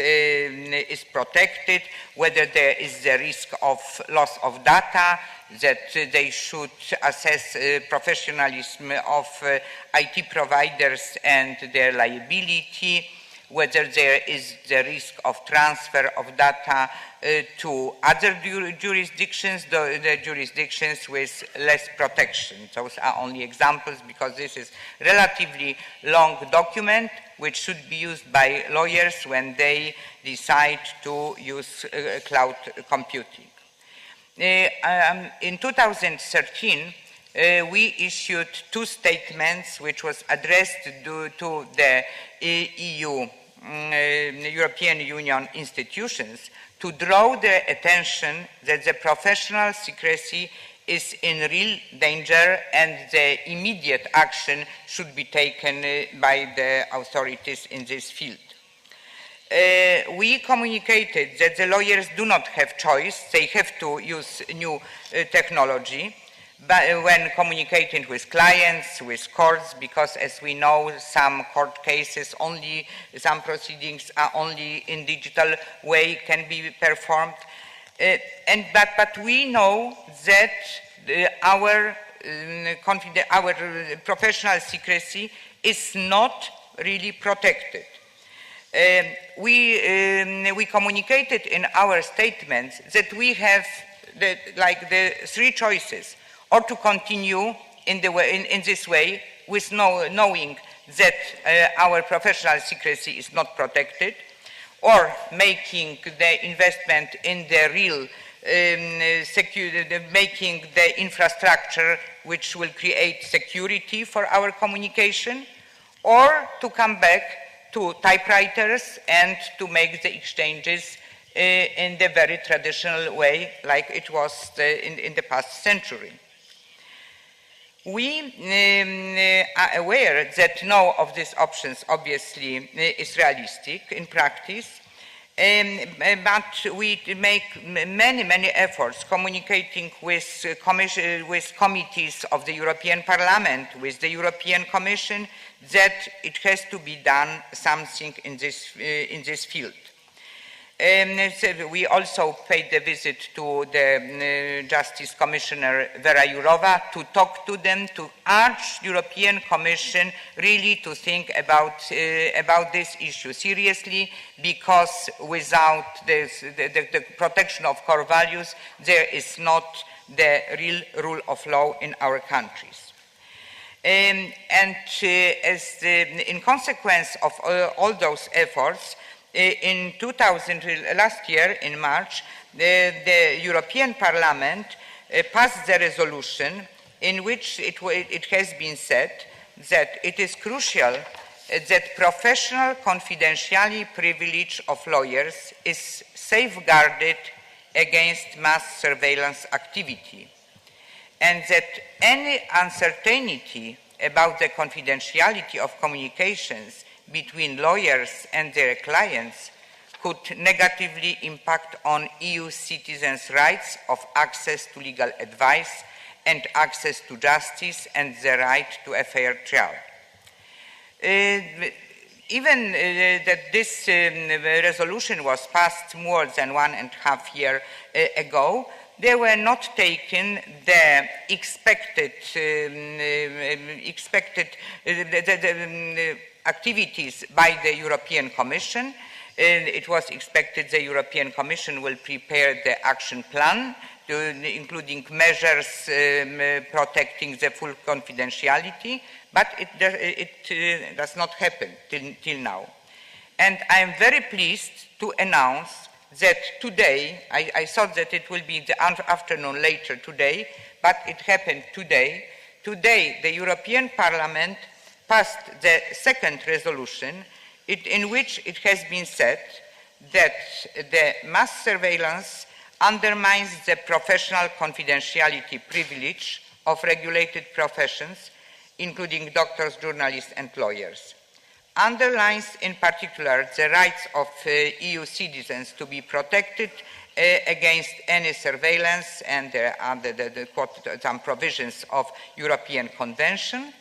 protected, whether there is the risk of loss of data, that they should assess professionalism of IT providers and their liability, whether there is the risk of transfer of data to other jurisdictions, the jurisdictions with less protection. Those are only examples, because this is relatively long document which should be used by lawyers when they decide to use cloud computing. In 2013, we issued 2 statements which was addressed to the EU, European Union institutions, to draw their attention that the professional secrecy is in real danger and the immediate action should be taken by the authorities in this field. We communicated that the lawyers do not have choice, they have to use new technology, but when communicating with clients, with courts, because as we know, some court cases only, some proceedings are only in digital way can be performed. But we know that our professional secrecy is not really protected. We communicated in our statements that we have the 3 choices: or to continue in this way with knowing that our professional secrecy is not protected, or making the investment in the real making the infrastructure which will create security for our communication, or to come back to typewriters and to make the exchanges in the very traditional way like it was in the past century. We are aware that none of these options obviously is realistic in practice, but we make many efforts communicating with committees of the European Parliament, with the European Commission, that it has to be done something in this field. So we also paid a visit to the Justice Commissioner Vera Jourova to talk to them, to urge European Commission really to think about this issue seriously, because without the protection of core values, there is not the real rule of law in our countries. In consequence of all those efforts, last year in March, the European Parliament passed the resolution in which it has been said that it is crucial that professional confidentiality privilege of lawyers is safeguarded against mass surveillance activity, and that any uncertainty about the confidentiality of communications between lawyers and their clients could negatively impact on EU citizens' rights of access to legal advice and access to justice and the right to a fair trial. Even that this resolution was passed more than 1.5 years ago, they were not taken the expected activities by the European Commission. It was expected the European Commission will prepare the action plan, including measures protecting the full confidentiality, but it does not happen till now. And I am very pleased to announce that today, I thought that it will be the afternoon later today, but it happened today. Today, the European Parliament passed the second resolution in which it has been said that the mass surveillance undermines the professional confidentiality privilege of regulated professions, including doctors, journalists, and lawyers. Underlines in particular the rights of EU citizens to be protected against any surveillance and some provisions of European Convention.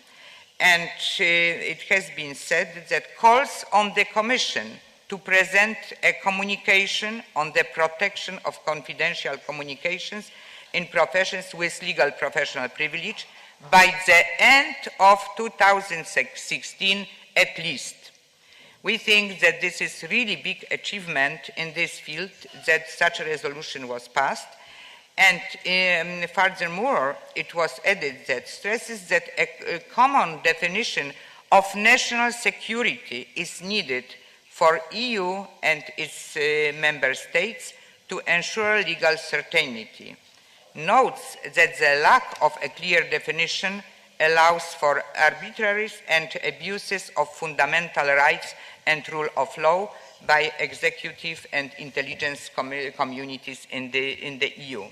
And it has been said that calls on the Commission to present a communication on the protection of confidential communications in professions with legal professional privilege by the end of 2016 at least. We think that this is really big achievement in this field that such a resolution was passed. And furthermore, it was added that stresses that a common definition of national security is needed for EU and its member states to ensure legal certainty. notes that the lack of a clear definition allows for arbitraries and abuses of fundamental rights and rule of law by executive and intelligence communities in the EU.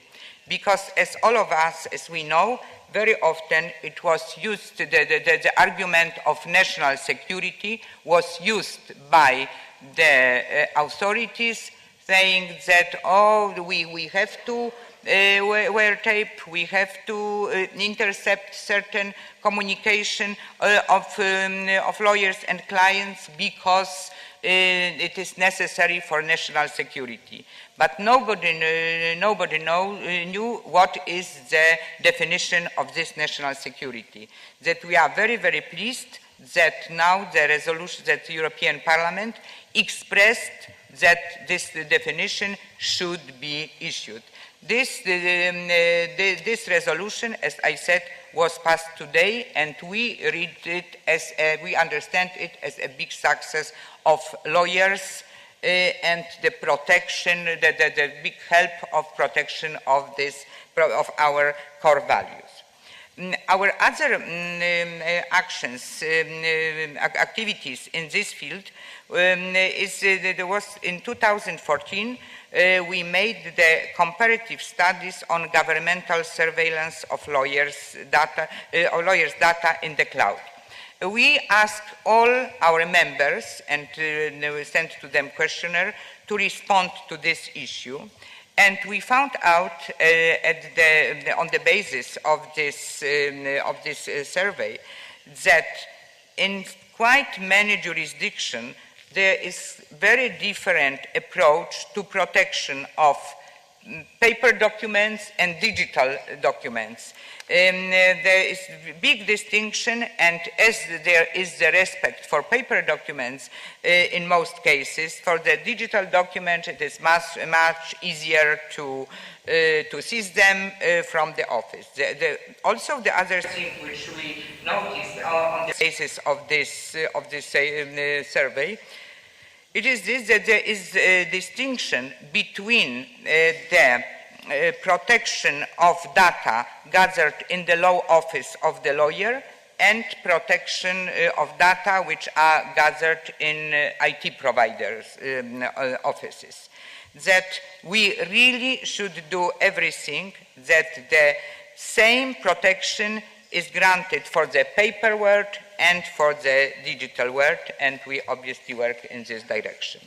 Because as all of us, as we know, very often it was used, the argument of national security was used by the authorities saying that, oh, we have to wear tape, we have to intercept certain communication of lawyers and clients because it is necessary for national security. But nobody knew what is the definition of this national security. That we are very, very pleased that now the resolution that the European Parliament expressed that this definition should be issued. This resolution, as I said, was passed today, and we read it as we understand it as a big success of lawyers and the protection, the big help of protection of our core values. Our other actions, activities in this field there was in 2014. We made the comparative studies on governmental surveillance of lawyers' data in the cloud. We asked all our members and we sent to them questionnaire to respond to this issue. And we found out on the basis of this survey that in quite many jurisdictions there is very different approach to protection of paper documents and digital documents. There is big distinction, and as there is the respect for paper documents in most cases, for the digital document it is much easier to seize them from the office. Also the other thing which we noticed on the basis of this survey, it is this, that there is a distinction between the protection of data gathered in the law office of the lawyer and protection of data which are gathered in IT providers' offices. That we really should do everything that the same protection is granted for the paper world and for the digital world, and we obviously work in this direction.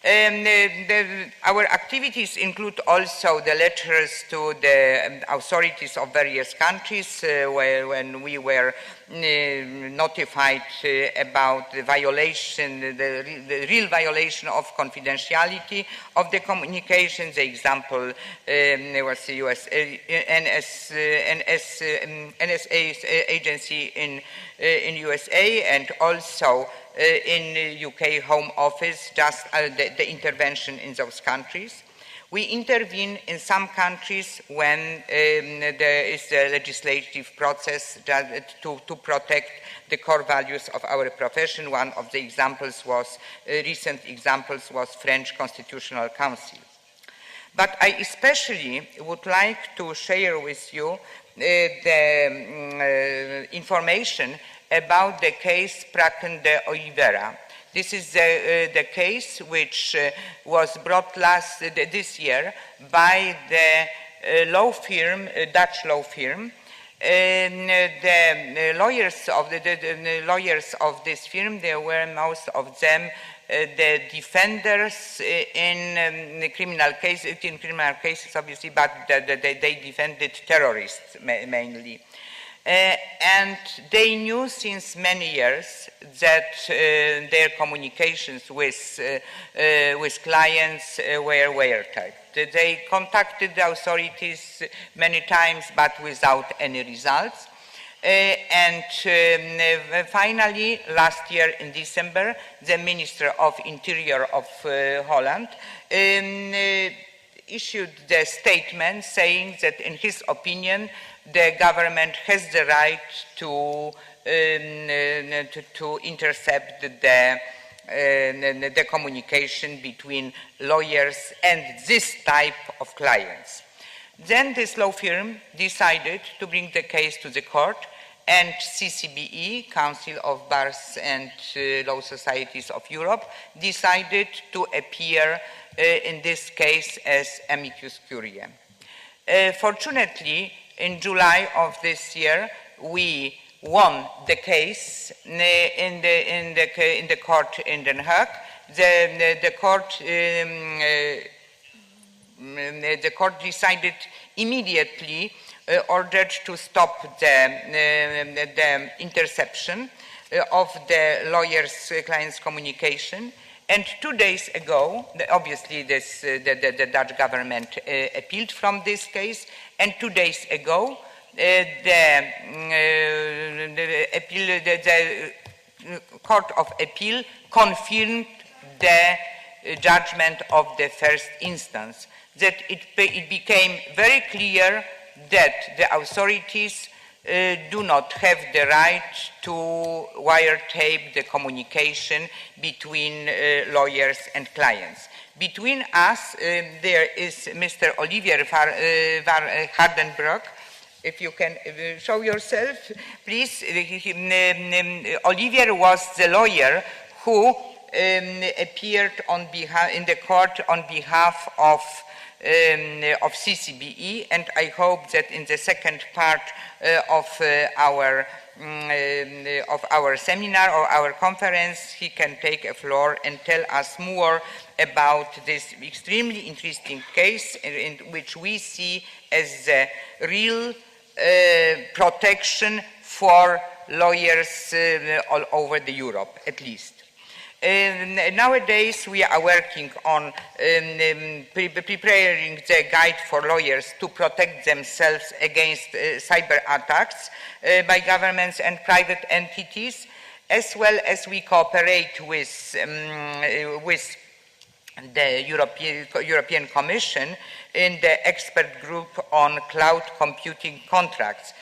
Our activities include also the letters to the authorities of various countries when we were notified about the violation, the real violation of confidentiality of the communications. The example was the NSA agency in USA, and also in UK Home Office, just the intervention in those countries. We intervene in some countries when there is a legislative process to protect the core values of our profession. One of the examples was, recent examples was French Constitutional Council. But I especially would like to share with you the information about the case Praken de Oliveira. This is the case which was brought this year by the law firm, Dutch law firm. The lawyers of the lawyers of this firm, there were most of them the defenders in criminal cases, obviously, but they defended terrorists mainly. And they knew since many years that their communications with clients were wiretap. They contacted the authorities many times, but without any results. And finally, last year in December, the Minister of Interior of Holland issued the statement saying that in his opinion the government has the right to intercept the communication between lawyers and this type of clients. Then this law firm decided to bring the case to the court, and CCBE, Council of Bars and Law Societies of Europe, decided to appear in this case as amicus curiae. Fortunately, in July of this year, we won the case in the court in Den Haag. The court decided immediately, ordered to stop the interception of the lawyer's client's communication. And 2 days ago, obviously the Dutch government appealed from this case, and 2 days ago the Court of Appeal confirmed the judgment of the first instance, that it became very clear that the authorities do not have the right to wiretape the communication between lawyers and clients. Between us, there is Mr. Olivier van Hardenbroek. If you can show yourself, please. Olivier was the lawyer who appeared in the court on behalf of CCBE, and I hope that in the second part of our seminar or our conference, he can take a floor and tell us more about this extremely interesting case in which we see as a real protection for lawyers all over Europe, at least. Nowadays, we are working on preparing the guide for lawyers to protect themselves against cyber attacks by governments and private entities, as well as we cooperate with the European Commission in the expert group on cloud computing contracts.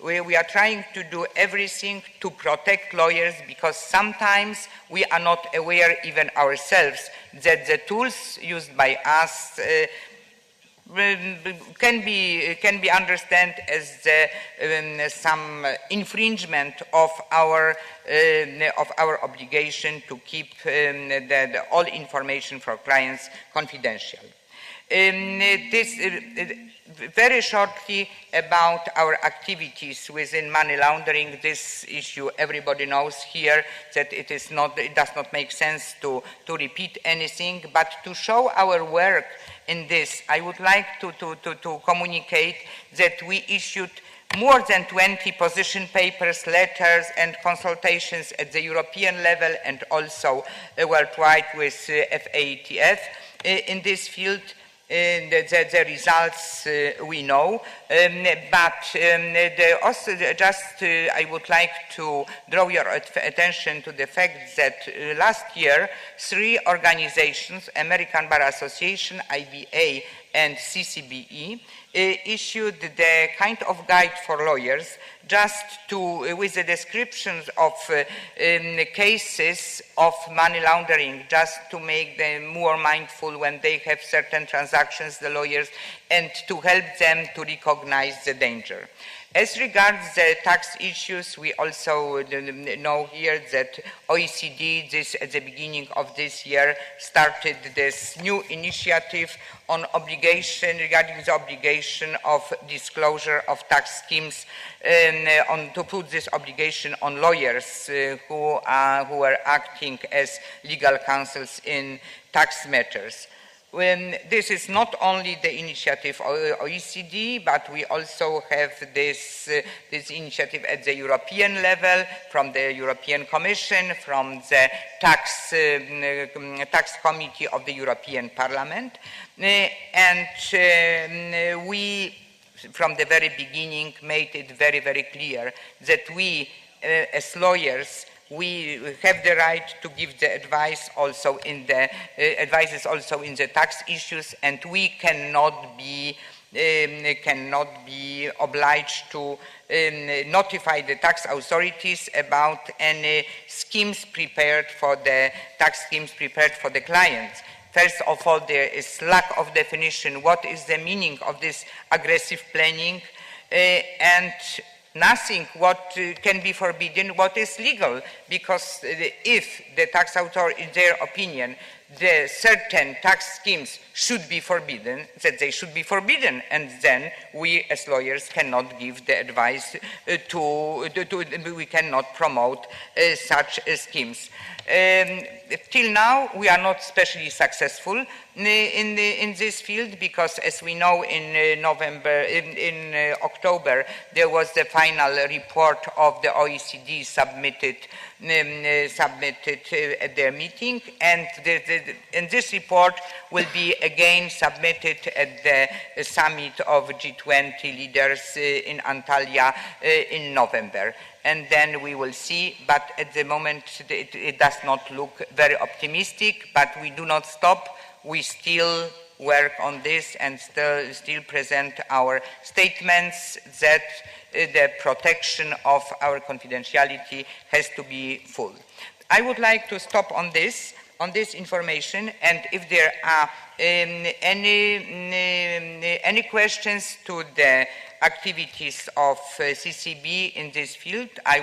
We are trying to do everything to protect lawyers, because sometimes we are not aware even ourselves that the tools used by us can be understood as some infringement of our obligation to keep all information for clients confidential. Very shortly about our activities within money laundering. This issue everybody knows here, that it does not make sense to repeat anything, but to show our work in this, I would like to communicate that we issued more than 20 position papers, letters, and consultations at the European level and also worldwide with FATF in this field. The results we know, but I would like to draw your attention to the fact that last year 3 organizations, American Bar Association, IBA, and CCBE, issued the kind of guide for lawyers with the descriptions of cases of money laundering, just to make them more mindful when they have certain transactions, the lawyers, and to help them to recognize the danger. As regards the tax issues, we also know here that OECD, at the beginning of this year, started this new initiative on regarding the obligation of disclosure of tax schemes, to put this obligation on lawyers who are acting as legal counsels in tax matters. This is not only the initiative of OECD, but we also have this initiative at the European level, from the European Commission, from the tax committee of the European Parliament, and we, from the very beginning, made it very, very clear that we, as lawyers, we have the right to give the advice also in the tax issues, and we cannot be obliged to notify the tax authorities about any schemes prepared for the tax schemes prepared for the clients. First of all, there is lack of definition. What is the meaning of this aggressive planning? And nothing what can be forbidden, what is legal, because if the tax authority, in their opinion, the certain tax schemes should be forbidden, that they should be forbidden, and then we as lawyers cannot give the advice we cannot promote such schemes. Till now, we are not especially successful in this field because, as we know, in October, there was the final report of the OECD submitted at their meeting, and this report will be again submitted at the summit of G20 leaders in Antalya in November. And then we will see, but at the moment it does not look very optimistic, but we do not stop. We still work on this and still present our statements that the protection of our confidentiality has to be full. I would like to stop on this information, and if there are any questions to the activities of CCB in this field, I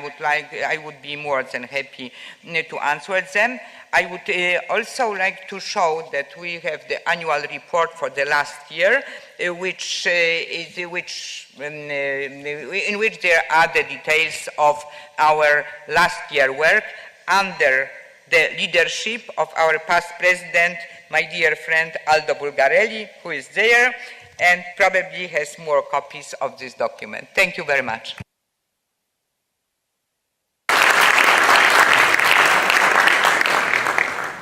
would be more than happy to answer them. I would also like to show that we have the annual report for the last year, in which there are the details of our last year work under the leadership of our past president, my dear friend Aldo Bulgarelli, who is there and probably has more copies of this document. Thank you very much.